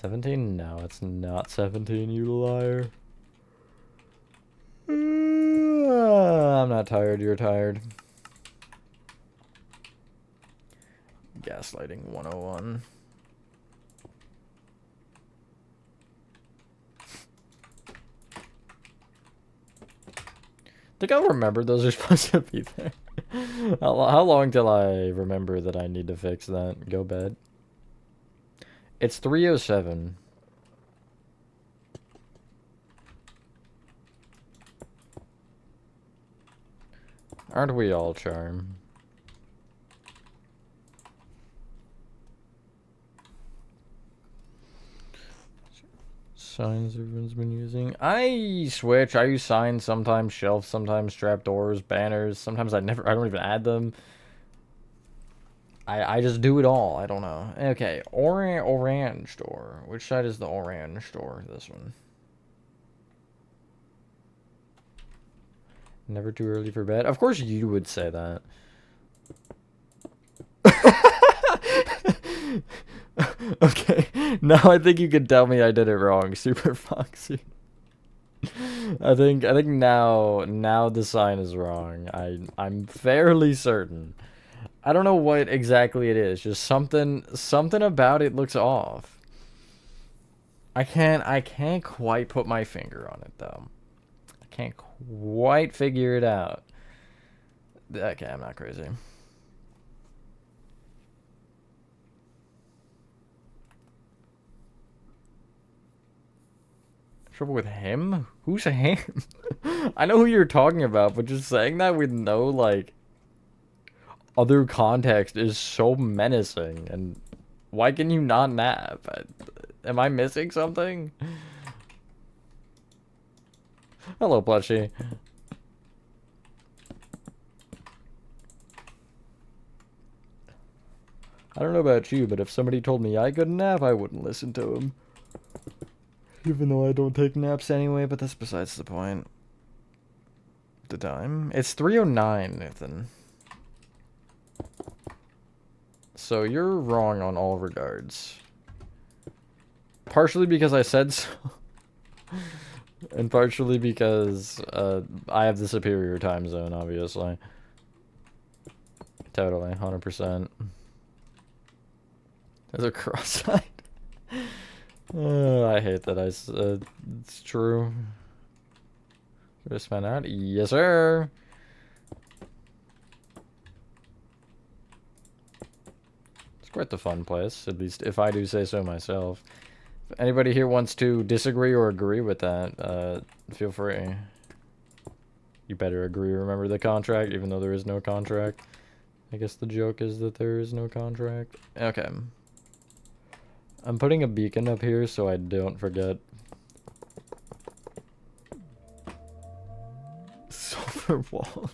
$17? No, it's not 17, you liar. I'm not tired, you're tired. Gaslighting 101. I think I'll remember those are supposed to be there. How long till I remember that I need to fix that? Go bed. It's 3:07. Aren't we all, Charm? Signs everyone's been using. I switch. I use signs sometimes, shelves sometimes, trapdoors, banners. Sometimes I don't even add them. I just do it all. I don't know. Okay, orange door. Which side is the orange door? This one. Never too early for bed. Of course you would say that. Okay, now I think you can tell me I did it wrong, Super Foxy. I think now the sign is wrong. I'm fairly certain. I don't know what exactly it is. Just something about it looks off. I can't quite put my finger on it though. I can't quite figure it out. Okay, I'm not crazy. Trouble with him? Who's him? I know who you're talking about, but just saying that with no like other context is so menacing. And why can you not nap? Am I missing something? Hello, plushie. I don't know about you, but if somebody told me I could nap, I wouldn't listen to him. Even though I don't take naps anyway, but that's besides the point. The time? It's 3:09, Nathan. So you're wrong on all regards. Partially because I said so. And partially because I have the superior time zone, obviously. Totally, 100%. There's a cross-eyed. I hate that it's true. Just found out. Yes, sir. It's quite the fun place, at least if I do say so myself. If anybody here wants to disagree or agree with that, feel free. You better agree, remember the contract, even though there is no contract. I guess the joke is that there is no contract. Okay. I'm putting a beacon up here so I don't forget. Silver wall.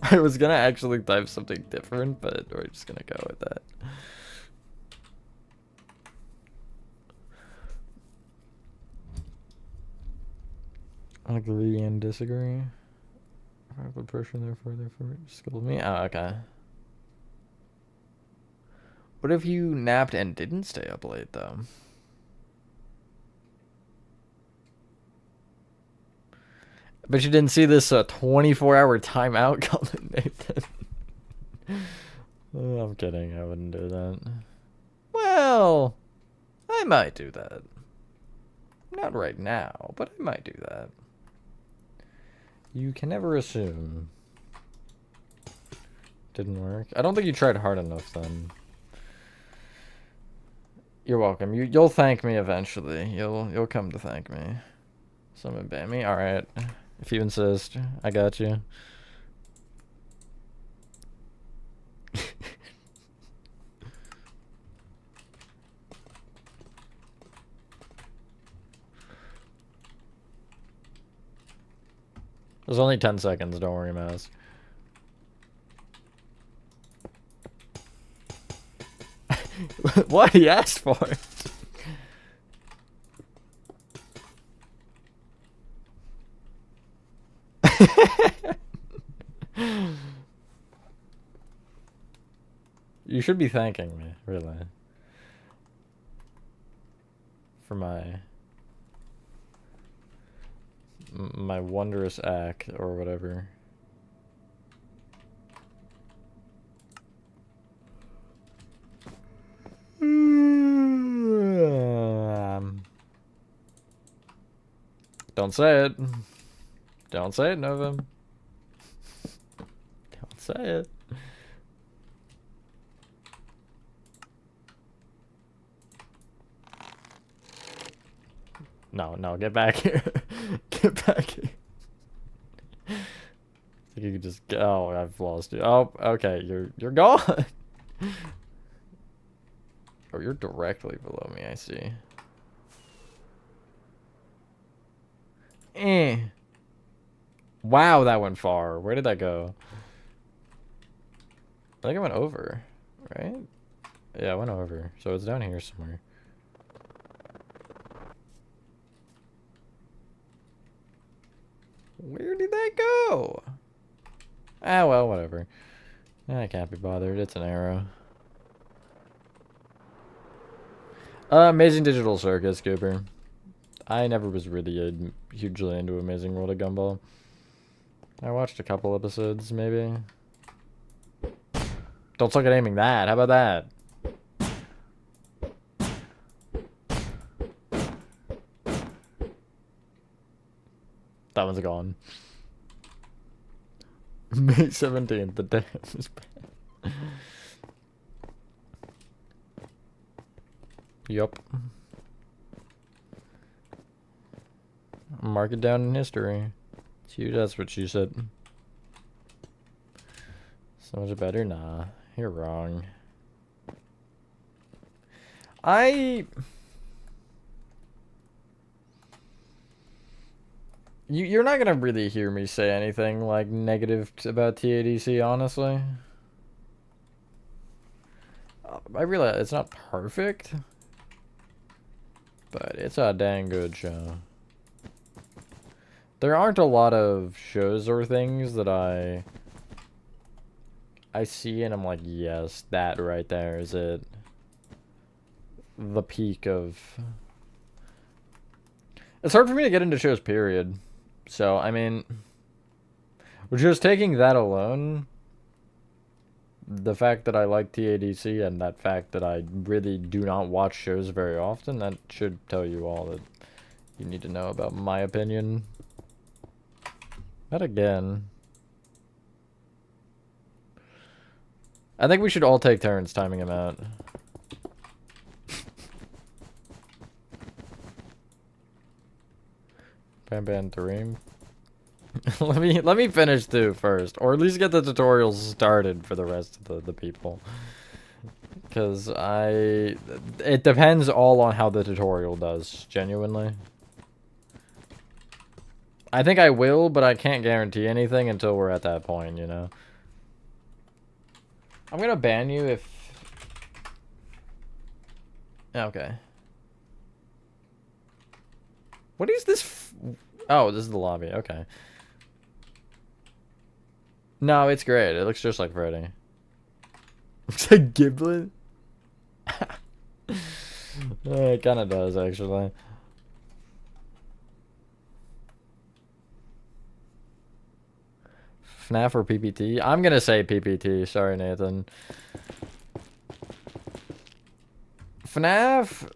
I was gonna actually type something different, but we're just gonna go with that. Agree and disagree. I have a person there further for scold me. Oh, okay. What if you napped and didn't stay up late, though? But you didn't see this 24-hour timeout coming, Nathan. Oh, I'm kidding. I wouldn't do that. Well, I might do that. Not right now, but I might do that. You can never assume. Didn't work. I don't think you tried hard enough then. You're welcome. You'll thank me eventually. You'll come to thank me. Someone ban me? Alright. If you insist. I got you. There's only 10 seconds, don't worry, Mouse. What? He asked for it. You should be thanking me, really. For my wondrous act, or whatever. Don't say it. Don't say it, Nova. Don't say it. No, get back here. Get back here. I think you could just get. Oh, I've lost you. Oh, okay, you're gone. Oh, you're directly below me, I see. Wow, that went far. Where did that go? I think it went over, right? Yeah, it went over. So it's down here somewhere. Where did that go? Ah, well, whatever. I can't be bothered. It's an arrow. Amazing Digital Circus, Cooper. I never was really hugely into Amazing World of Gumball. I watched a couple episodes, maybe. Don't suck at aiming that. How about that? one's gone. May 17th, the day was bad. Yup. Mark it down in history. That's what she said. So much better? Nah, you're wrong. You're not gonna really hear me say anything like negative about TADC, honestly. I realize it's not perfect, but it's a dang good show. There aren't a lot of shows or things that I see and I'm like, yes, that right there is it. The peak of... It's hard for me to get into shows, period. So, I mean, just taking that alone, the fact that I like TADC and that fact that I really do not watch shows very often, that should tell you all that you need to know about my opinion. Not again. I think we should all take turns timing him out. Bam Bam Dream. let me finish too first, or at least get the tutorials started for the rest of the people. Because it depends all on how the tutorial does, genuinely. I think I will, but I can't guarantee anything until we're at that point, you know? I'm gonna ban you if... Okay. What is this? Oh, this is the lobby. Okay. No, it's great. It looks just like Freddy. Looks like Giblet. It kind of does, actually. FNAF or PPT? I'm gonna say PPT. Sorry, Nathan. FNAF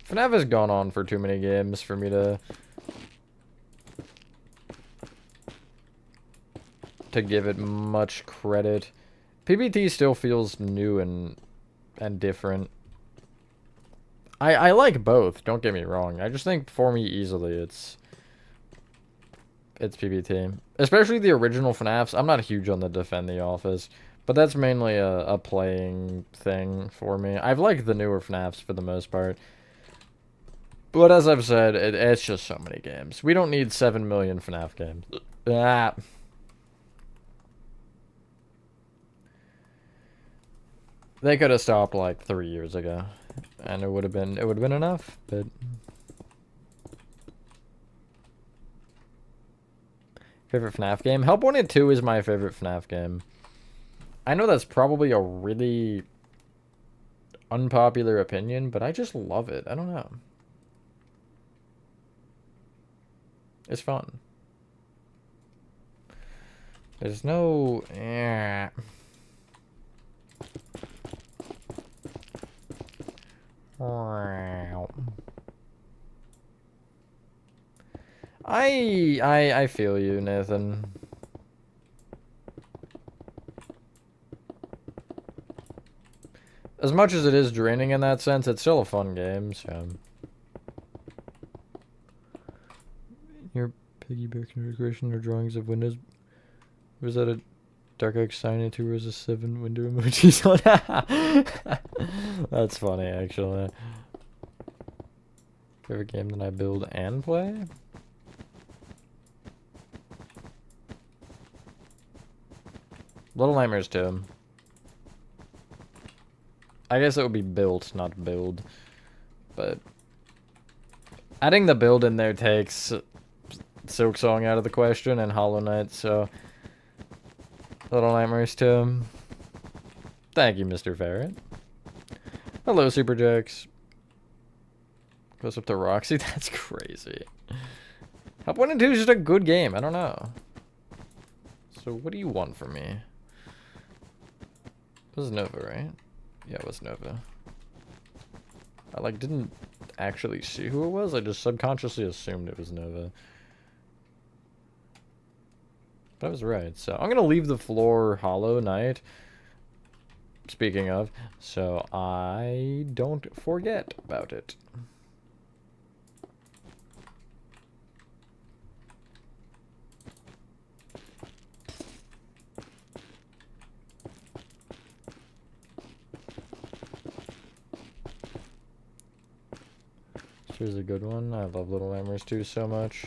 has gone on for too many games for me to give it much credit. PPT still feels new and different. I like both, don't get me wrong. I just think for me easily it's PPT. Especially the original FNAFs. I'm not huge on the Defend the Office, but that's mainly a playing thing for me. I've liked the newer FNAFs for the most part. But as I've said, it's just so many games. We don't need 7 million FNAF games. Ah. They could have stopped like 3 years ago, and it would have been enough. But favorite FNAF game? Help Wanted 2 is my favorite FNAF game. I know that's probably a really unpopular opinion, but I just love it. I don't know. It's fun. There's no... I feel you, Nathan. As much as it is draining in that sense, it's still a fun game, so... Your piggyback integration or drawings of windows. Was that a Dark Oak sign and 2 rows of 7 window emojis on? That's funny, actually. Favorite game that I build and play? Little Nightmares 2. I guess it would be built, not build. But adding the build in there takes Silk Song out of the question and Hollow Knight, so Little Nightmares 2. Thank you, Mr. Ferret. Hello, Superjax. Goes up to Roxy. That's crazy. Help 1 and 2 is just a good game. I don't know. So what do you want from me? It was Nova, right? Yeah, it was Nova. I didn't actually see who it was. I just subconsciously assumed it was Nova. I was right. So I'm gonna leave the floor Hollow Knight. Speaking of, so I don't forget about it. Here's a good one. I love Little Nightmares 2 so much.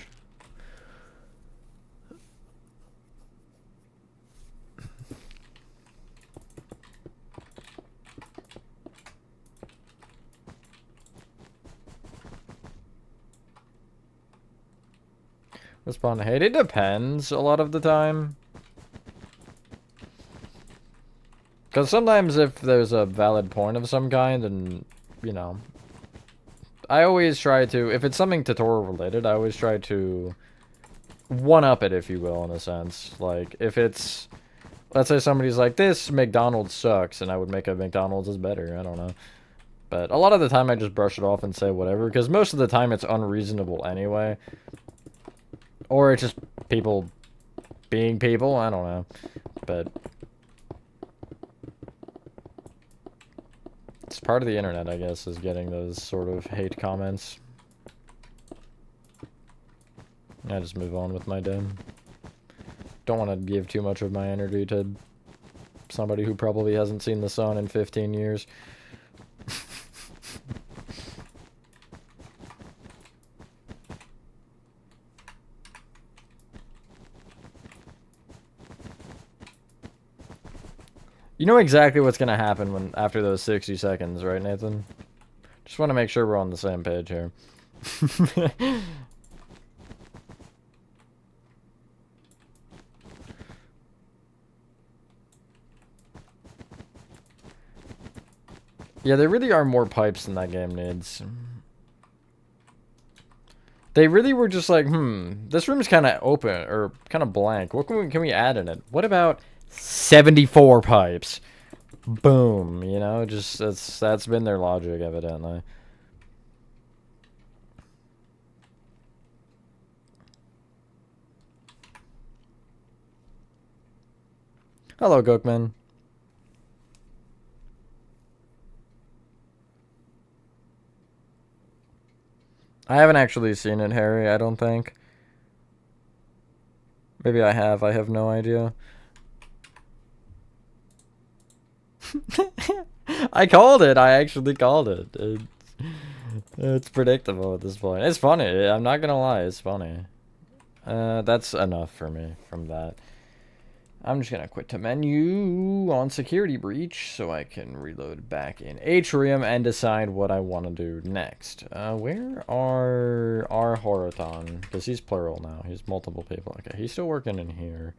Respond to hate. It depends a lot of the time. Because sometimes if there's a valid point of some kind, and, you know, I always try to, if it's something tutorial related, I always try to one-up it, if you will, in a sense. Like, if it's, let's say somebody's like, this McDonald's sucks, and I would make a McDonald's is better, I don't know. But a lot of the time I just brush it off and say whatever, because most of the time it's unreasonable anyway. Or it's just people being people, I don't know. But it's part of the internet, I guess, is getting those sort of hate comments. I just move on with my day. Don't want to give too much of my energy to somebody who probably hasn't seen the sun in 15 years. You know exactly what's going to happen when after those 60 seconds, right, Nathan? Just want to make sure we're on the same page here. Yeah, there really are more pipes than that game needs. They really were just like, this room's kind of open, or kind of blank. What can we add in it? What about 74 pipes? Boom, you know, just that's been their logic, evidently. Hello, Gookman. I haven't actually seen it, Harry, I don't think. Maybe I have no idea. I called it, I actually called it. It's predictable at this point. It's funny, I'm not gonna lie, it's funny. That's enough for me from that. I'm just gonna quit to menu on Security Breach so I can reload back in Atrium and decide what I want to do next. Where are our Horathon? Because he's plural now. He's multiple people. Okay, he's still working in here.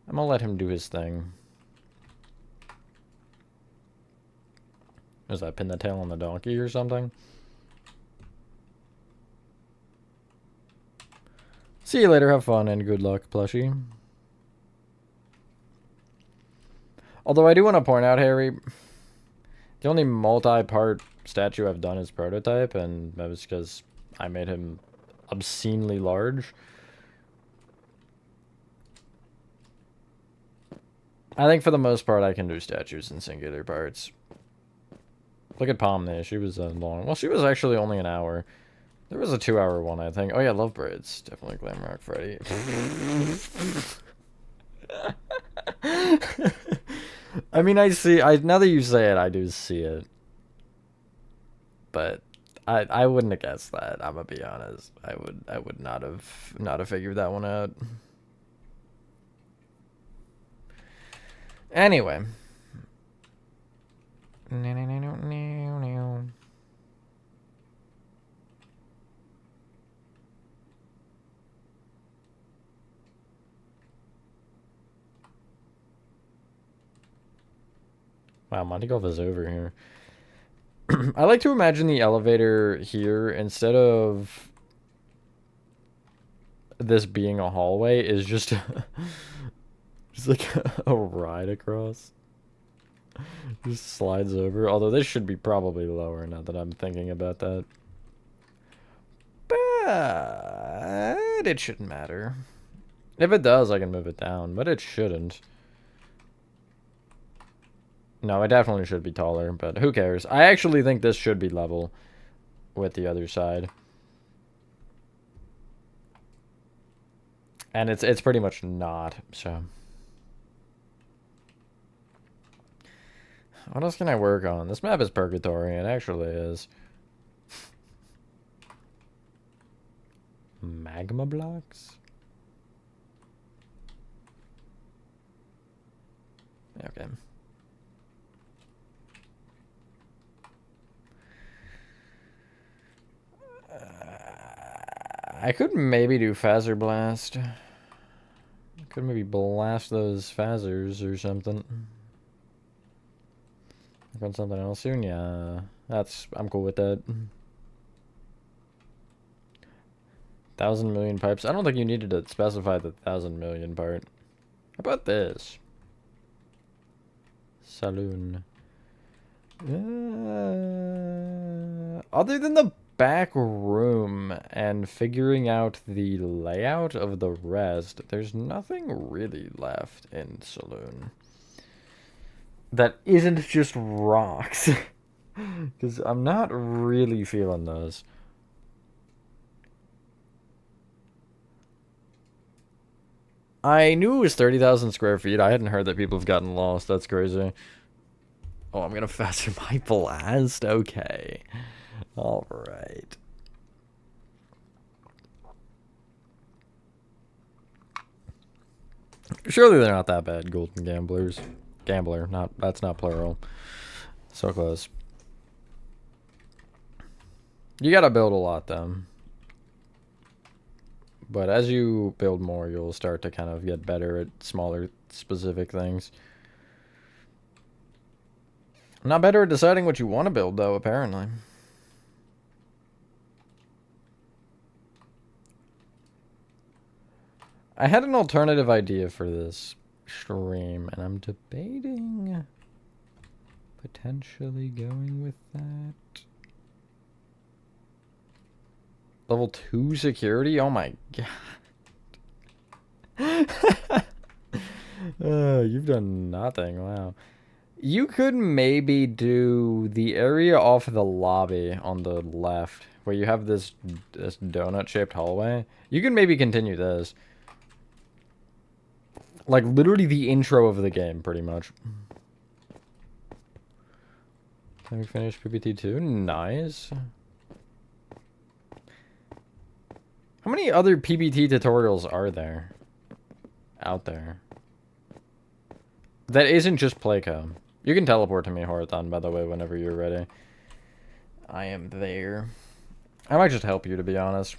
I'm gonna let him do his thing. Does that pin the tail on the donkey or something? See you later. Have fun and good luck, plushie. Although I do want to point out, Harry, the only multi-part statue I've done is prototype, and that was because I made him obscenely large. I think for the most part I can do statues in singular parts. Look at Palm there. She was long. Well, she was actually only an hour. There was a 2-hour one, I think. Oh yeah, Love Braids. Definitely Glamrock Freddy. I mean, now that you say it, I do see it. But I wouldn't have guessed that, I'm gonna be honest. I would not have figured that one out. Anyway. Wow, Monty Golf is over here. I like to imagine the elevator here, instead of this being a hallway, is just just like a ride across. Just slides over. Although this should be probably lower now that I'm thinking about that. But it shouldn't matter. If it does, I can move it down, but it shouldn't. No, it definitely should be taller, but who cares? I actually think this should be level with the other side. And it's pretty much not, so. What else can I work on? This map is purgatory, it actually is. Magma blocks? Okay. I could maybe do Phaser Blast. I could maybe blast those Phasers or something. Work on something else soon? Yeah. I'm cool with that. 1,000 million pipes. I don't think you needed to specify the 1,000 million part. How about this? Saloon. Other than the back room and figuring out the layout of the rest, there's nothing really left in Saloon that isn't just rocks. Because I'm not really feeling those. I knew it was 30,000 square feet. I hadn't heard that people have gotten lost. That's crazy. Oh, I'm gonna fasten my blast? Okay. Alright. Surely they're not that bad, golden gamblers. Gambler, that's not plural. So close. You gotta build a lot, though. But as you build more, you'll start to kind of get better at smaller, specific things. Not better at deciding what you want to build, though, apparently. I had an alternative idea for this stream, and I'm debating potentially going with that. Level 2 security? Oh my god. You've done nothing. Wow. You could maybe do the area off the lobby on the left, where you have this donut-shaped hallway. You can maybe continue this. Like, literally the intro of the game, pretty much. Can we finish PPT 2? Nice. How many other PBT tutorials are there? Out there. That isn't just Playco. You can teleport to me, Horathon, by the way, whenever you're ready. I am there. I might just help you, to be honest.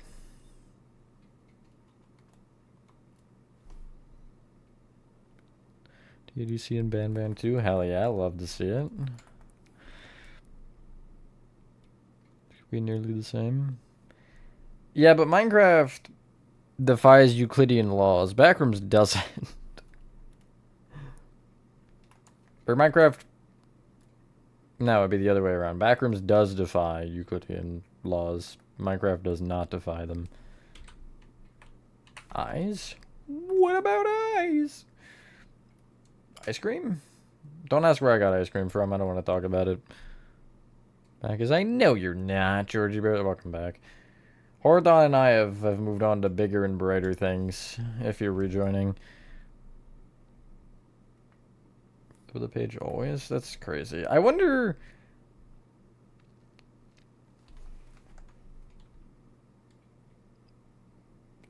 Did you see in Ban 2? Hell yeah, I'd love to see it. Should be nearly the same. Yeah, but Minecraft defies Euclidean laws. Backrooms doesn't. Or Minecraft... No, it'd be the other way around. Backrooms does defy Euclidean laws. Minecraft does not defy them. Eyes? What about eyes? Ice cream? Don't ask where I got ice cream from. I don't want to talk about it. Because I know you're not, Georgie Bear. Welcome back. Horathon and I have moved on to bigger and brighter things, if you're rejoining. For the page always? That's crazy. I wonder...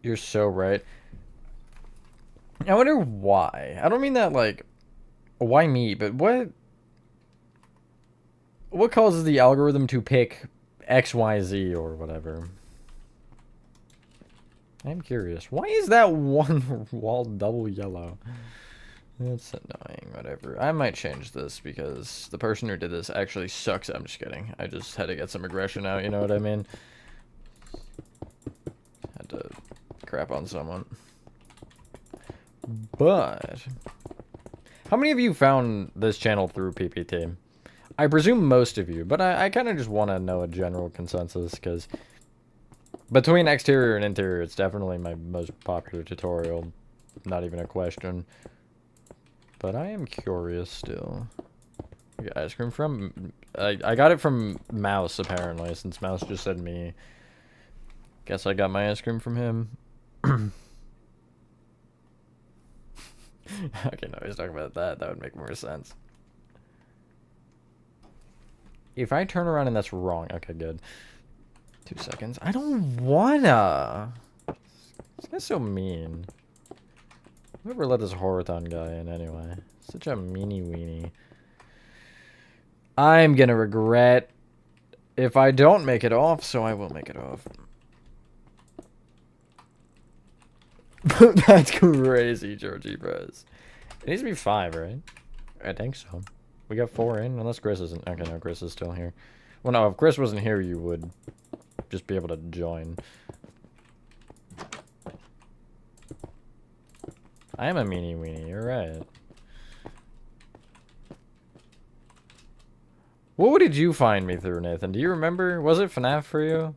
You're so right. I wonder why. I don't mean that, like... Why me? But what causes the algorithm to pick X, Y, Z, or whatever? I'm curious. Why is that one wall double yellow? That's annoying, whatever. I might change this because the person who did this actually sucks. I'm just kidding. I just had to get some aggression out, you know what I mean? Had to crap on someone. But... How many of you found this channel through PPT? I presume most of you, but I kind of just want to know a general consensus, because... Between exterior and interior, it's definitely my most popular tutorial. not even a question. But I am curious still. You got ice cream from? I got it from Mouse, apparently, since Mouse just said me. Guess I got my ice cream from him. Okay, no, he's talking about that. That would make more sense. If I turn around and that's wrong. Okay, good. 2 seconds. I don't wanna. This guy's so mean. Whoever let this Horathon guy in anyway. Such a meanie weenie. I'm gonna regret if I don't make it off, so I will make it off. That's crazy, Georgie Bros. It needs to be 5, right? I think so. We got 4 in, unless Chris isn't. Okay, no, Chris is still here. Well, no, if Chris wasn't here, you would just be able to join. I am a meanie weenie, you're right. What did you find me through, Nathan? Do you remember? Was it FNAF for you?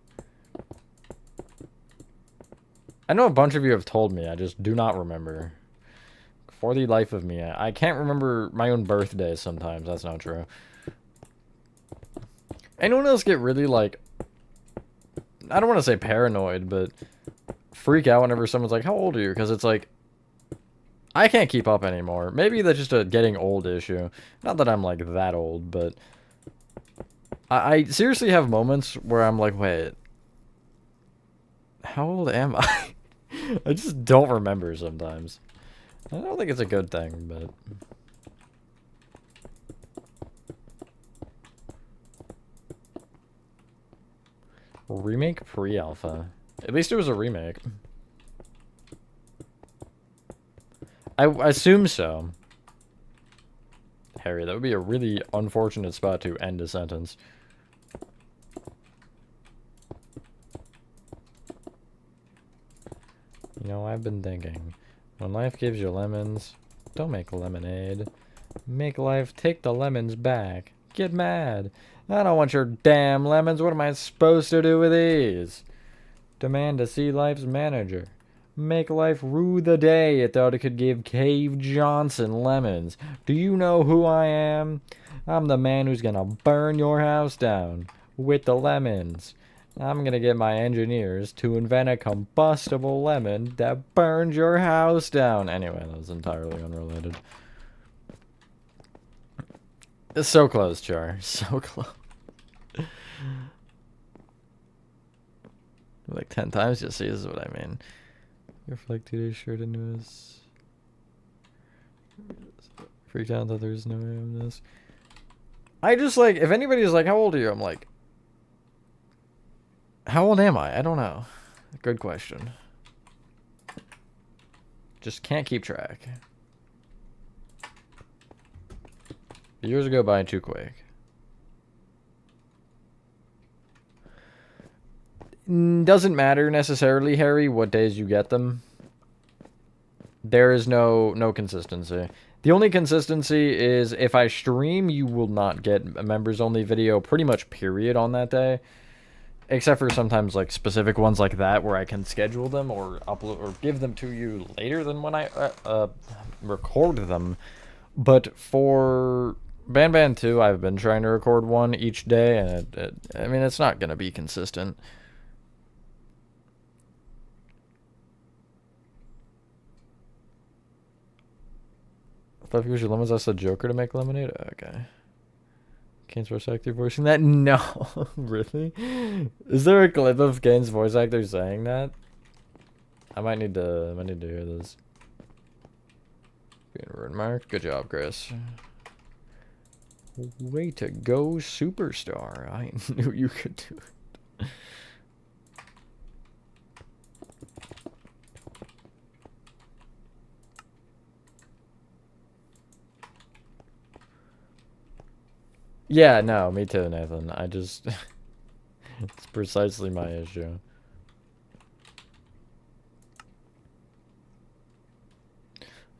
I know a bunch of you have told me, I just do not remember. For the life of me, I can't remember my own birthday sometimes, that's not true. Anyone else get really, like, I don't want to say paranoid, but freak out whenever someone's like, how old are you? Because it's like, I can't keep up anymore. Maybe that's just a getting old issue. Not that I'm, like, that old, but I seriously have moments where I'm like, wait, how old am I? I just don't remember sometimes. I don't think it's a good thing, but... Remake pre-alpha. At least it was a remake. I assume so. Harry, that would be a really unfortunate spot to end a sentence. You know, I've been thinking, when life gives you lemons, don't make lemonade. Make life take the lemons back. Get mad. I don't want your damn lemons. What am I supposed to do with these? Demand to see life's manager. Make life rue the day it thought it could give Cave Johnson lemons. Do you know who I am? I'm the man who's gonna burn your house down with the lemons. I'm gonna get my engineers to invent a combustible lemon that burns your house down. Anyway, that was entirely unrelated. It's so close, Char. So close. Like 10 times you'll see, this is what I mean. Your flag 2 days short into us. Freaked out that there's no randomness. I just like, if anybody's like, how old are you? I'm like, how old am I? I don't know. Good question. Just can't keep track. Years go by too quick. Doesn't matter necessarily, Harry, what days you get them. There is no consistency. The only consistency is if I stream, you will not get a members only video pretty much period on that day. Except for sometimes like specific ones like that where I can schedule them or upload or give them to you later than when I record them. But for Ban 2, I've been trying to record one each day, and I mean, it's not going to be consistent. If you use your lemons, I said Joker to make lemonade? Okay. Kane's voice actor voicing that? No. Really? Is there a clip of Kane's voice actor saying that? I might need to hear this. Being word marked. Good job, Chris. Way to go, superstar. I knew you could do it. Yeah, no, me too, Nathan. I just... it's precisely my issue.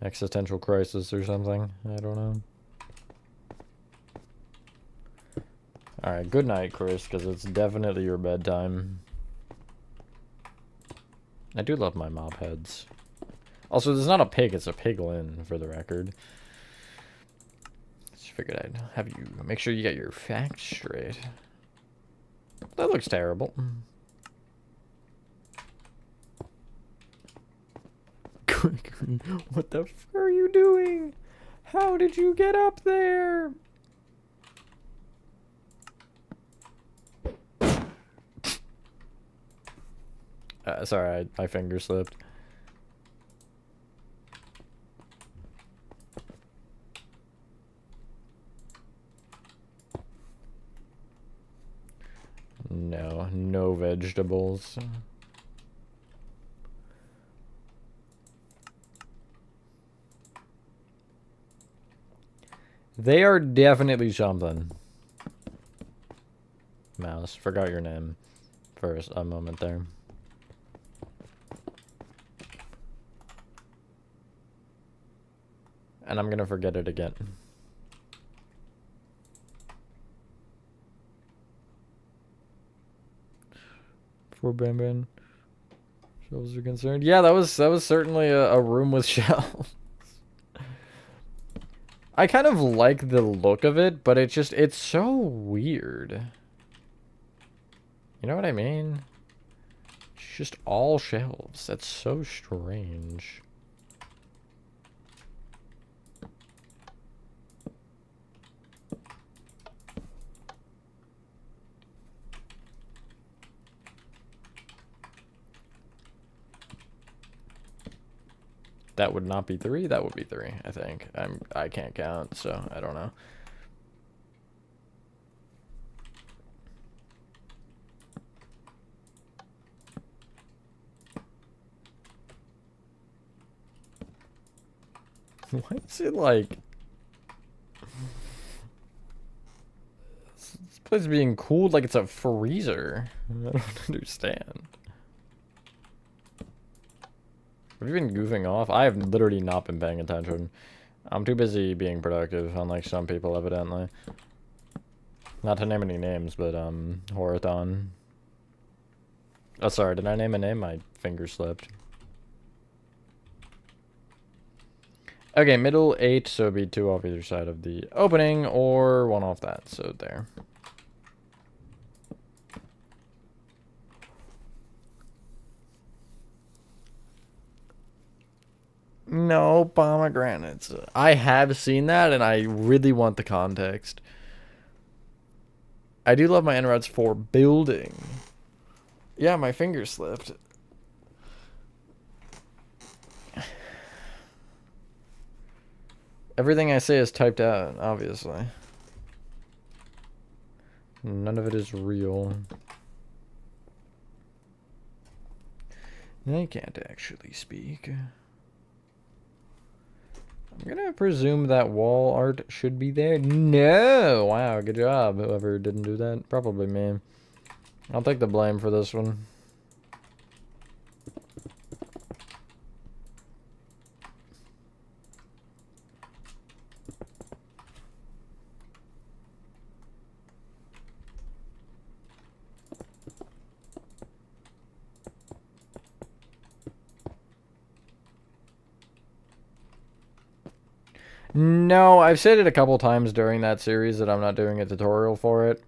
Existential crisis or something. I don't know. Alright, good night, Chris, because it's definitely your bedtime. I do love my mop heads. Also, there's not a pig, it's a piglin, for the record. Just figured I'd have you make sure you get your facts straight. That looks terrible. What the f are you doing? How did you get up there? Sorry, my finger slipped. No, no vegetables. They are definitely something. Mouse, forgot your name for a moment there. And I'm gonna forget it again. For Bam shelves are concerned. Yeah, that was certainly a room with shelves. I kind of like the look of it, but it's so weird. You know what I mean? It's just all shelves. That's so strange. That would not be 3. That would be 3, I think. I can't count, so I don't know. Why is it like this place is being cooled like it's a freezer? I don't understand. Have you been goofing off? I have literally not been paying attention. I'm too busy being productive, unlike some people, evidently. Not to name any names, but, Horathon. Oh, sorry, did I name a name? My finger slipped. Okay, middle 8, so it'd be 2 off either side of the opening, or 1 off that, so there. No pomegranates. I have seen that, and I really want the context. I do love my inroads for building. Yeah, my finger slipped. Everything I say is typed out, obviously. None of it is real. I can't actually speak. I'm gonna presume that wall art should be there. No! Wow, good job. Whoever didn't do that. Probably me. I'll take the blame for this one. No, I've said it a couple times during that series that I'm not doing a tutorial for it.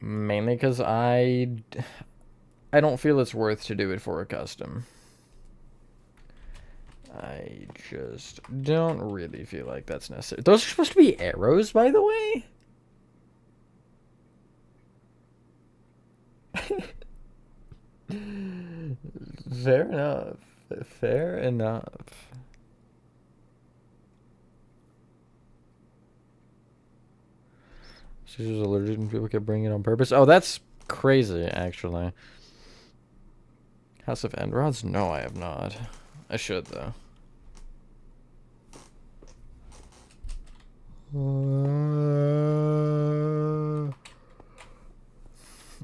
Mainly because I don't feel it's worth to do it for a custom. I just don't really feel like that's necessary. Those are supposed to be arrows, by the way? Fair enough. Fair enough. She's just allergic and people kept bringing it on purpose. Oh, that's crazy, actually. House of End Rods? No, I have not. I should, though.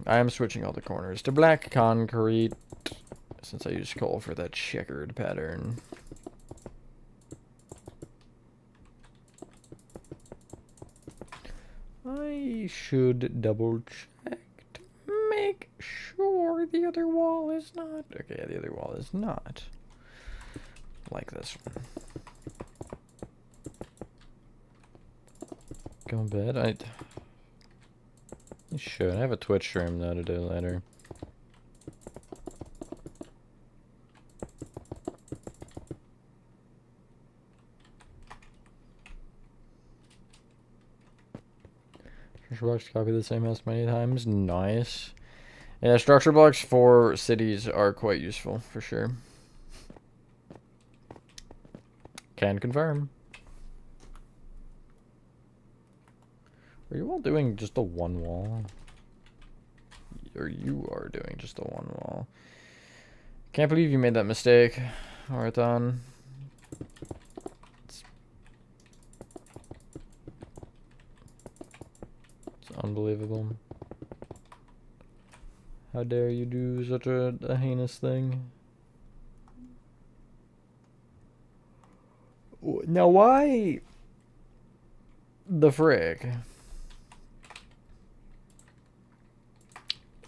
I am switching all the corners to black concrete since I used coal for that checkered pattern. I should double check to make sure the other wall is not. Okay, the other wall is not like this one. Go to bed. I should. I have a Twitch stream though to do later. Structure blocks to copy the same house many times. Nice. Yeah, structure blocks for cities are quite useful for sure. Can confirm. Are you all doing just a one wall? Or you are doing just a one wall? Can't believe you made that mistake, Marathon. It's unbelievable. How dare you do such a heinous thing? Now why the frick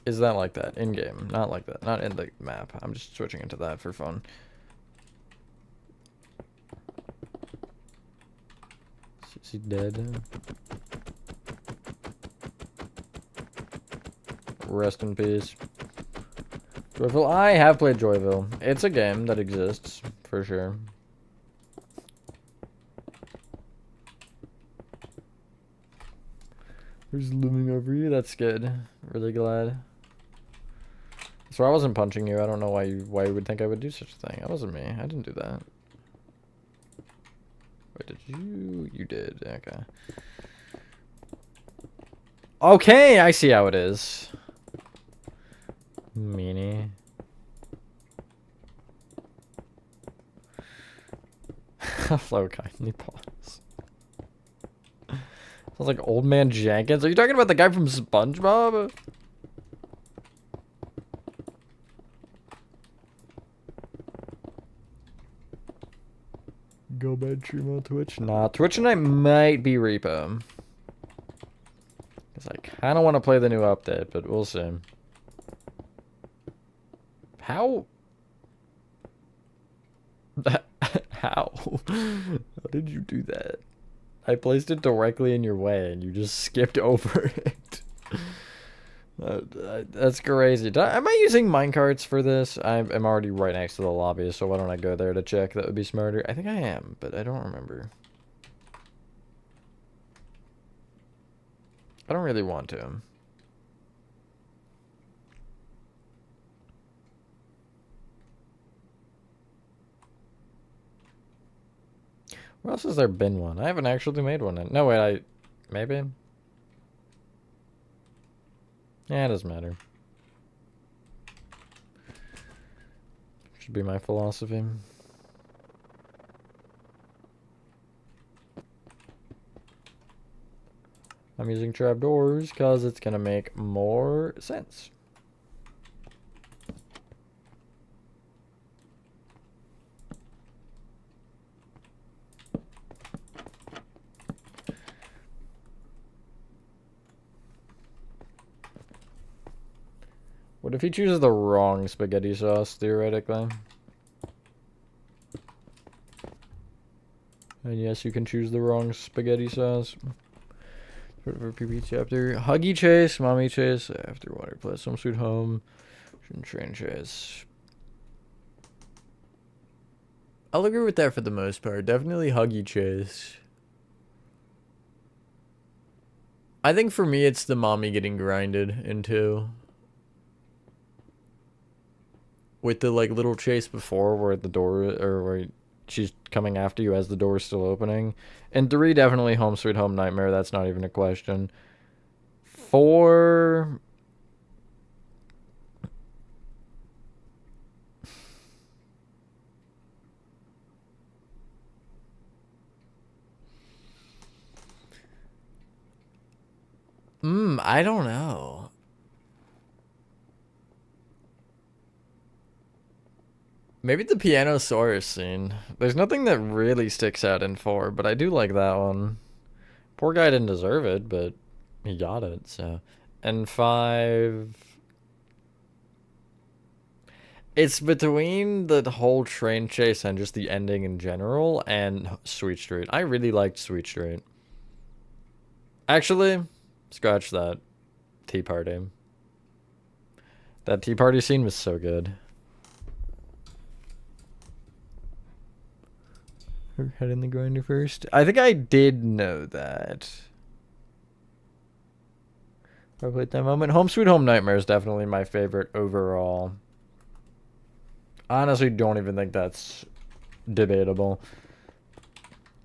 is that like that in game? Not like that. Not in the map. I'm just switching into that for fun. Is he dead? Rest in peace. Joyville. I have played Joyville. It's a game that exists for sure. Who's looming over you? That's good. Really glad. So I wasn't punching you. I don't know why you would think I would do such a thing. That wasn't me. I didn't do that. Wait, did you? You did. Okay. Okay, I see how it is. Meanie. Hello, kindly pause. Sounds like Old Man Jenkins. Are you talking about the guy from SpongeBob? Go bed stream on Twitch? Nah, Twitch tonight might be Repo. Because I kind of want to play the new update, but we'll see. How? How? How did you do that? I placed it directly in your way and you just skipped over it. That's crazy. Am I using minecarts for this? I'm already right next to the lobby, so why don't I go there to check? That would be smarter. I think I am, but I don't remember. I don't really want to. Where else has there been one? I haven't actually made one. No, wait, maybe? Yeah, it doesn't matter. Should be my philosophy. I'm using trapdoors because it's gonna make more sense. What if he chooses the wrong spaghetti sauce, theoretically? And yes, you can choose the wrong spaghetti sauce. For PP chapter. Huggy chase, mommy chase, after water plus some sweet home. Train chase. I'll agree with that for the most part. Definitely huggy chase. I think for me it's the mommy getting grinded into. With the like little chase before where the door or where she's coming after you as the door is still opening. And 3 definitely Home Sweet Home Nightmare, that's not even a question. 4 I don't know. Maybe the Pianosaurus scene. There's nothing that really sticks out in 4, but I do like that one. Poor guy didn't deserve it, but he got it, so. And 5... It's between the whole train chase and just the ending in general and Sweet Street. I really liked Sweet Street. Actually, scratch that. Tea Party. That Tea Party scene was so good. Her head in the grinder first. I think I did know that. Probably at that moment. Home Sweet Home Nightmare is definitely my favorite overall. Honestly, don't even think that's debatable.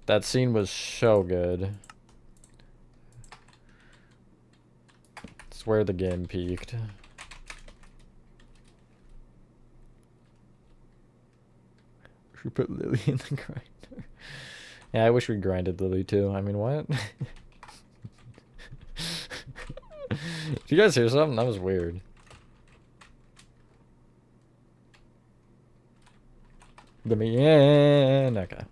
That scene was so good. It's where the game peaked. We put Lily in the grinder. Yeah, I wish we grinded Lily too. I mean, what? Did you guys hear something? That was weird. Let me in. Okay.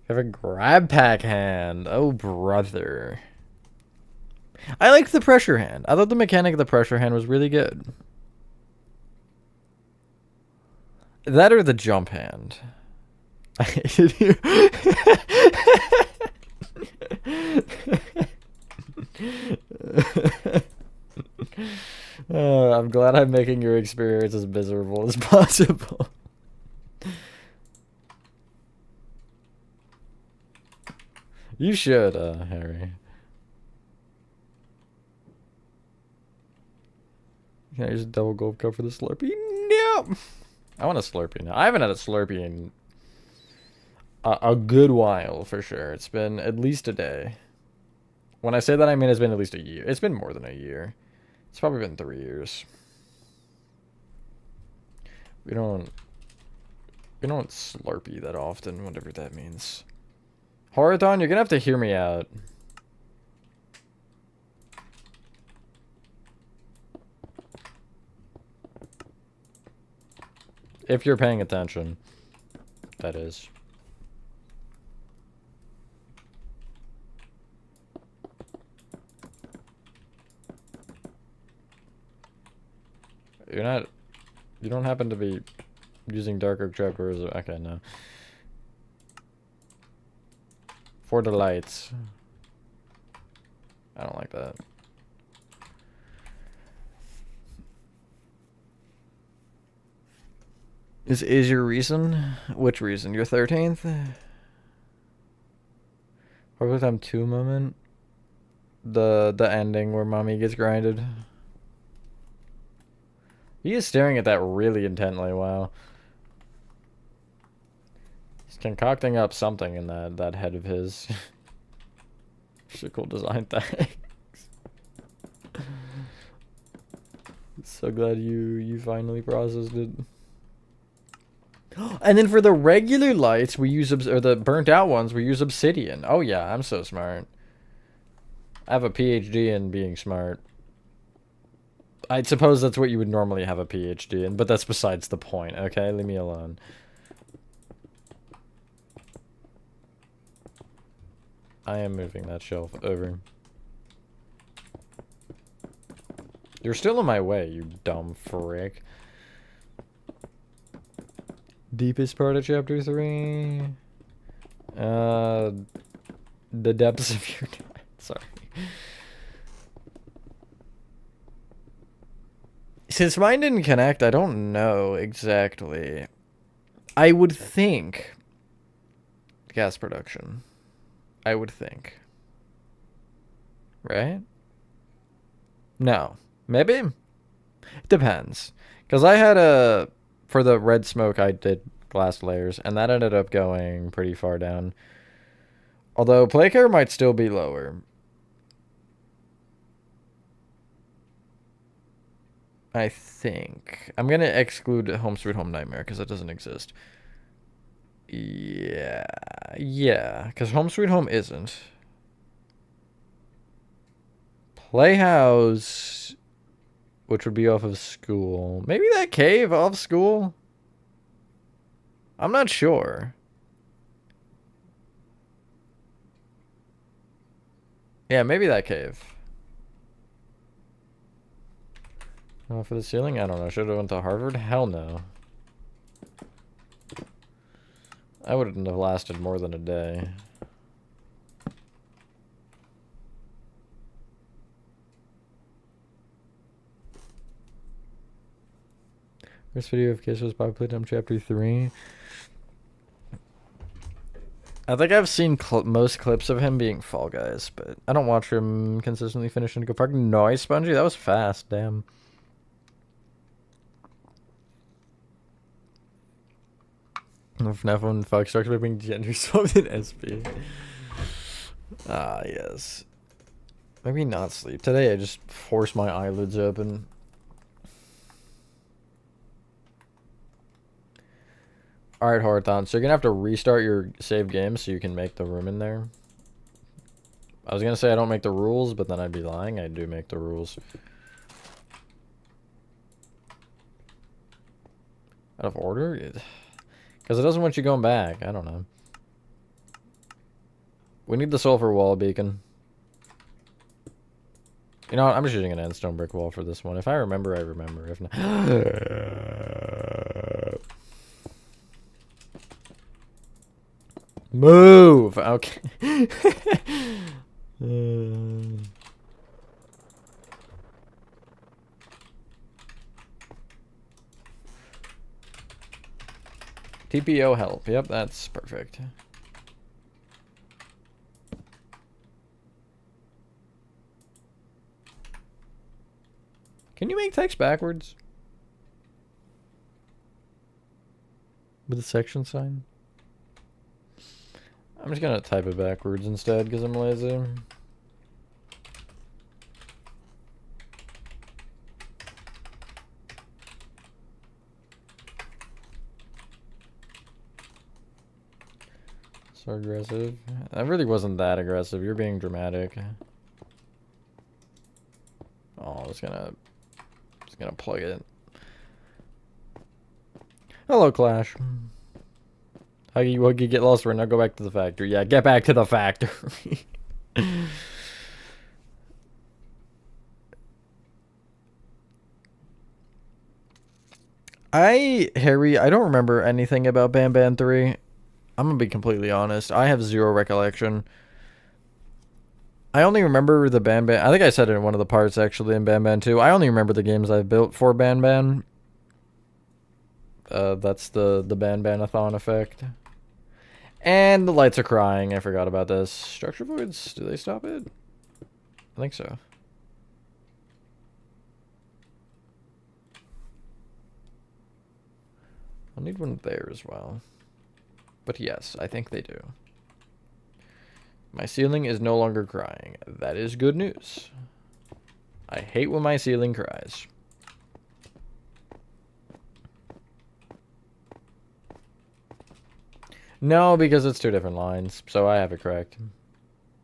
Have a grab pack hand. Oh, brother. I liked the pressure hand. I thought the mechanic of the pressure hand was really good. That or the jump hand. I hated you. I'm glad I'm making your experience as miserable as possible. You should, Harry. Can I just double gulp cup for the Slurpee? No! I want a Slurpee now. I haven't had a Slurpee in a good while, for sure. It's been at least a day. When I say that, I mean it's been at least a year. It's been more than a year. It's probably been 3 years. We don't Slurpee that often, whatever that means. Horathon, you're gonna have to hear me out. If you're paying attention, that is. You don't happen to be using Dark Oak Trap, or is it? Okay, no. For the lights. I don't like that. Is your reason? Which reason? Your 13th? Probably time 2 moment. The ending where mommy gets grinded. He is staring at that really intently. Wow. He's concocting up something in that head of his. It's a cool design, thanks. So glad you finally processed it. And then for the regular lights, we use or the burnt out ones, we use obsidian. Oh yeah, I'm so smart. I have a PhD in being smart. I suppose that's what you would normally have a PhD in, but that's besides the point, okay? Leave me alone. I am moving that shelf over. You're still in my way, you dumb frick. Deepest part of chapter 3. The depths of your sorry. Since mine didn't connect, I don't know exactly. I would think gas production. I would think. Right? No. Maybe? Depends. Because I had for the red smoke, I did glass layers, and that ended up going pretty far down. Although play care might still be lower. I think. I'm going to exclude Home Sweet Home Nightmare because it doesn't exist. Yeah. Yeah, because Home Sweet Home isn't. Playhouse, which would be off of school. Maybe that cave off school? I'm not sure. Yeah, maybe that cave. For the ceiling? I don't know. Should have went to Harvard? Hell no. I wouldn't have lasted more than a day. First video of Kiss was Bob Playtime Chapter 3. I think I've seen most clips of him being Fall Guys, but I don't watch him consistently finish Indigo Park. Nice, Spongy. That was fast. Damn. FNAF 1 Fox starts by being gender swapped in SP. Ah, yes. Maybe not sleep. Today I just forced my eyelids open. Alright, Horathon, so you're gonna have to restart your save game so you can make the room in there. I was gonna say I don't make the rules, but then I'd be lying. I do make the rules. Out of order? Because it doesn't want you going back. I don't know. We need the sulfur wall beacon. You know what? I'm just using an endstone brick wall for this one. If I remember, I remember. If not... Move! Okay. TPO help. Yep, that's perfect. Can you make text backwards? With a section sign? I'm just gonna type it backwards instead because I'm lazy. So aggressive. I really wasn't that aggressive. You're being dramatic. Oh, I was gonna plug it. Hello, Clash. Huggy Wuggy, get lost right now. Go back to the factory. Yeah, get back to the factory. Harry, I don't remember anything about Ban 3. I'm gonna be completely honest. I have zero recollection. I only remember the Ban. I think I said it in one of the parts actually in Ban 2. I only remember the games I've built for Ban. That's the Ban-a-thon effect. And the lights are crying. I forgot about this. Structure voids, do they stop it? I think so. I'll need one there as well. But yes, I think they do. My ceiling is no longer crying. That is good news. I hate when my ceiling cries. No, because it's two different lines, so I have it correct.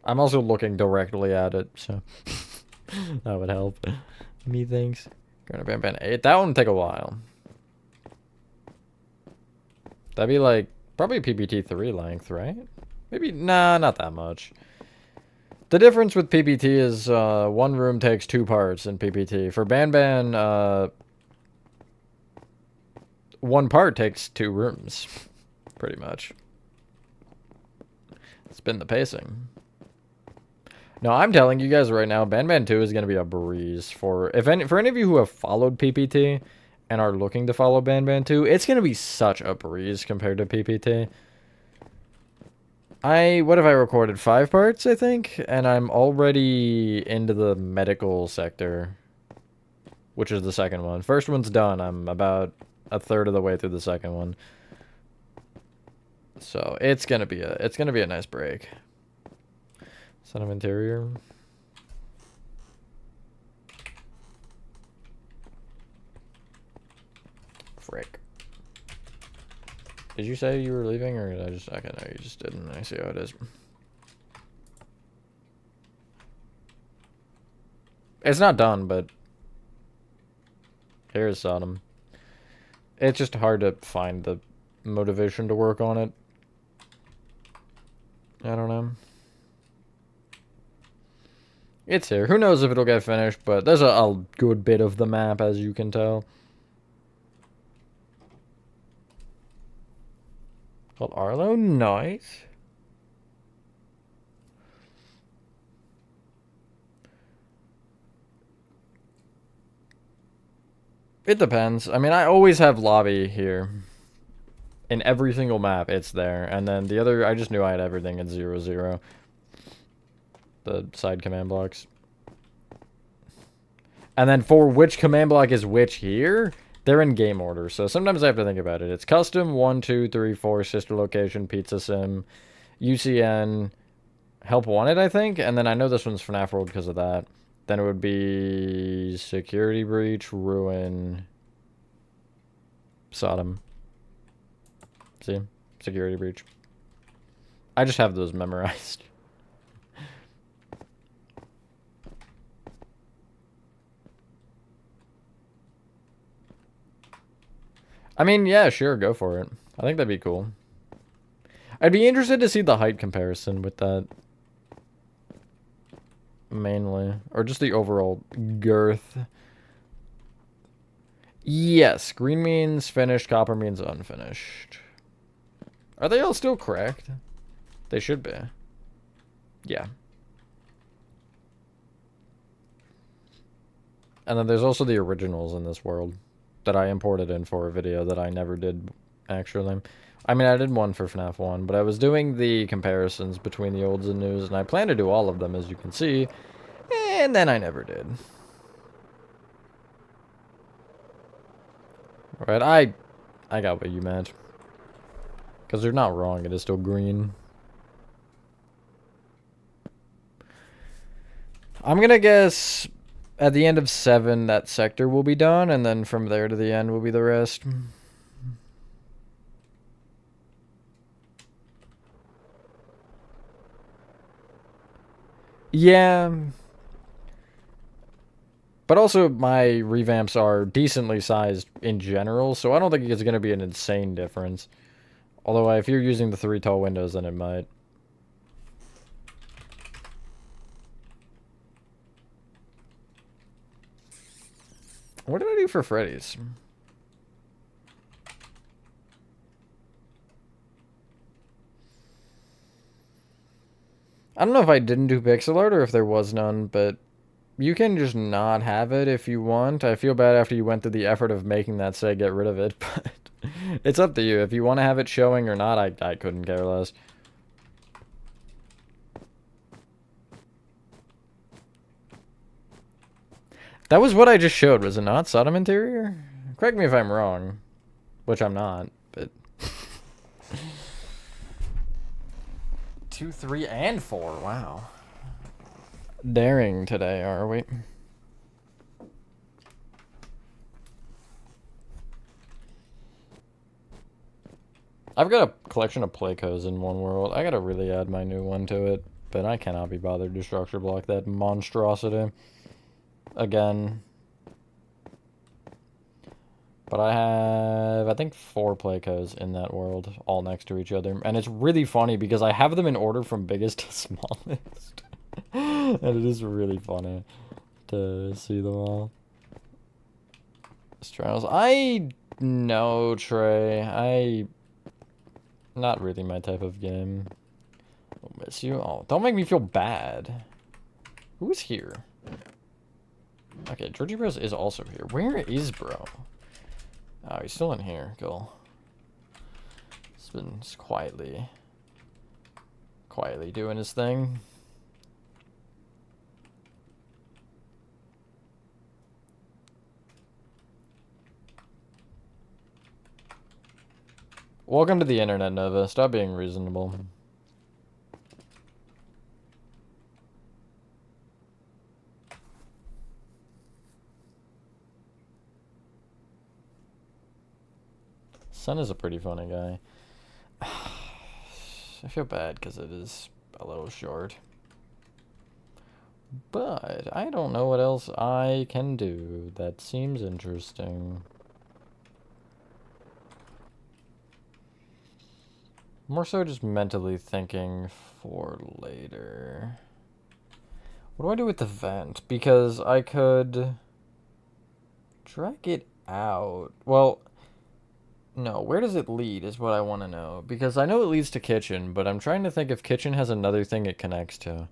I'm also looking directly at it, so that would help. Me thanks. Ban 8. That one would take a while. That'd be like probably PPT 3 length, right? Maybe nah, not that much. The difference with PPT is one room takes 2 parts in PPT. For Ban, one part takes 2 rooms, pretty much. It's been the pacing. No, I'm telling you guys right now, Ban 2 is going to be a breeze for any of you who have followed PPT and are looking to follow Ban 2. It's going to be such a breeze compared to PPT. What have I recorded? 5 parts, I think, and I'm already into the medical sector, which is the second one. First one's done. I'm about a third of the way through the second one. So it's gonna be a nice break. Son of interior. Frick. Did you say you were leaving, or did I just? Okay, no, you just didn't. I see how it is. It's not done, but here's Sodom. It's just hard to find the motivation to work on it. I don't know. It's here. Who knows if it'll get finished, but there's a good bit of the map, as you can tell. Called Arlo? Nice. It depends. I mean, I always have lobby here. In every single map, it's there. And then the other, I just knew I had everything at 0-0. The side command blocks. And then for which command block is which here, they're in game order. So sometimes I have to think about it. It's custom, 1, 2, 3, 4, sister location, pizza sim, UCN, help wanted, I think. And then I know this one's FNAF World because of that. Then it would be Security Breach, Ruin, Sodom. See? Security Breach. I just have those memorized. I mean, yeah, sure, go for it. I think that'd be cool. I'd be interested to see the height comparison with that. Mainly. Or just the overall girth. Yes, green means finished, copper means unfinished. Are they all still correct? They should be. Yeah. And then there's also the originals in this world that I imported in for a video that I never did, actually. I mean, I did one for FNAF 1, but I was doing the comparisons between the olds and news, and I plan to do all of them, as you can see, and then I never did. Alright, I got what you meant. Because they're not wrong, it is still green. I'm gonna guess at the end of 7 that sector will be done, and then from there to the end will be the rest. Yeah. But also, my revamps are decently sized in general, so I don't think it's going to be an insane difference. Although, if you're using the 3 tall windows, then it might. What did I do for Freddy's? I don't know if I didn't do pixel art or if there was none, but you can just not have it if you want. I feel bad after you went through the effort of making that say get rid of it, but it's up to you. If you want to have it showing or not, I couldn't care less. That was what I just showed, was it not? Sodom interior? Correct me if I'm wrong. Which I'm not, but... 2, 3, and 4, wow. Daring today, are we? I've got a collection of Playcos in one world. I gotta really add my new one to it, but I cannot be bothered to structure block that monstrosity again. But I have, I think, 4 Playcos in that world, all next to each other. And it's really funny because I have them in order from biggest to smallest. And it is really funny to see them all. Trials. I know, Trey. Not really my type of game. I'll miss you. Oh, don't make me feel bad. Who's here? Okay, Georgie Bros is also here. Where is bro? Oh, he's still in here. Cool. He's been just quietly doing his thing. Welcome to the internet, Nova. Stop being reasonable. Sun is a pretty funny guy. I feel bad because it is a little short. But I don't know what else I can do that seems interesting. More so just mentally thinking for later. What do I do with the vent? Because I could drag it out. Well, no, where does it lead is what I want to know. Because I know it leads to kitchen, but I'm trying to think if kitchen has another thing it connects to.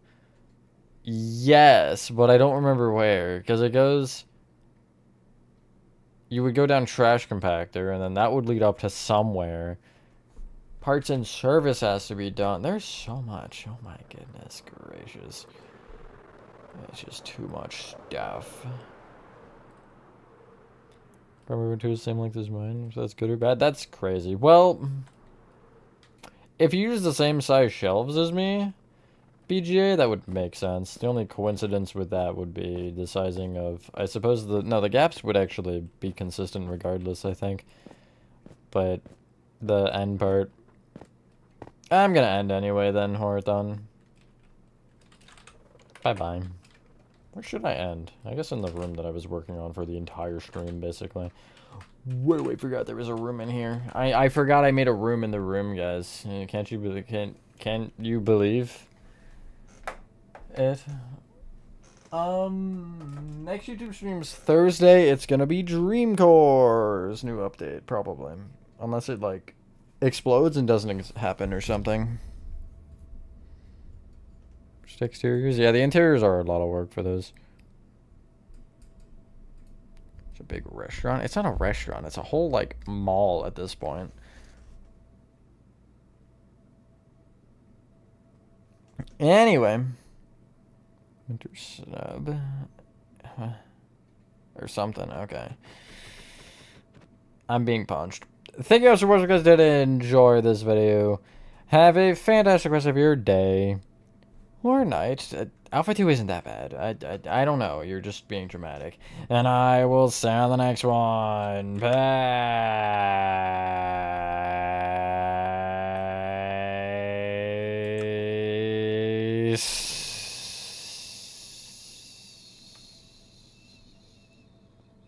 Yes, but I don't remember where. Because it goes... You would go down trash compactor, and then that would lead up to somewhere. Parts and service has to be done. There's so much. Oh my goodness gracious. It's just too much stuff. Probably to the same length as mine. If that's good or bad. That's crazy. Well, if you use the same size shelves as me, BGA, that would make sense. The only coincidence with that would be the sizing of... I suppose the gaps would actually be consistent regardless, I think. But the end part... I'm gonna end anyway then, Horathon. Bye-bye. Where should I end? I guess in the room that I was working on for the entire stream, basically. Whoa, I forgot there was a room in here. I forgot I made a room in the room, guys. Can't you believe... Can't you believe it? Next YouTube stream's Thursday. It's gonna be Dream Core's new update, probably. Unless it, like, explodes and doesn't happen or something. Just exteriors? Yeah, the interiors are a lot of work for those. It's a big restaurant. It's not a restaurant. It's a whole, like, mall at this point. Anyway. Winter snub. Or something. Okay. I'm being punched. Thank you guys for watching. If you guys did enjoy this video, have a fantastic rest of your day. Or night. Alpha 2 isn't that bad. I don't know. You're just being dramatic. And I will see you on the next one. Peace.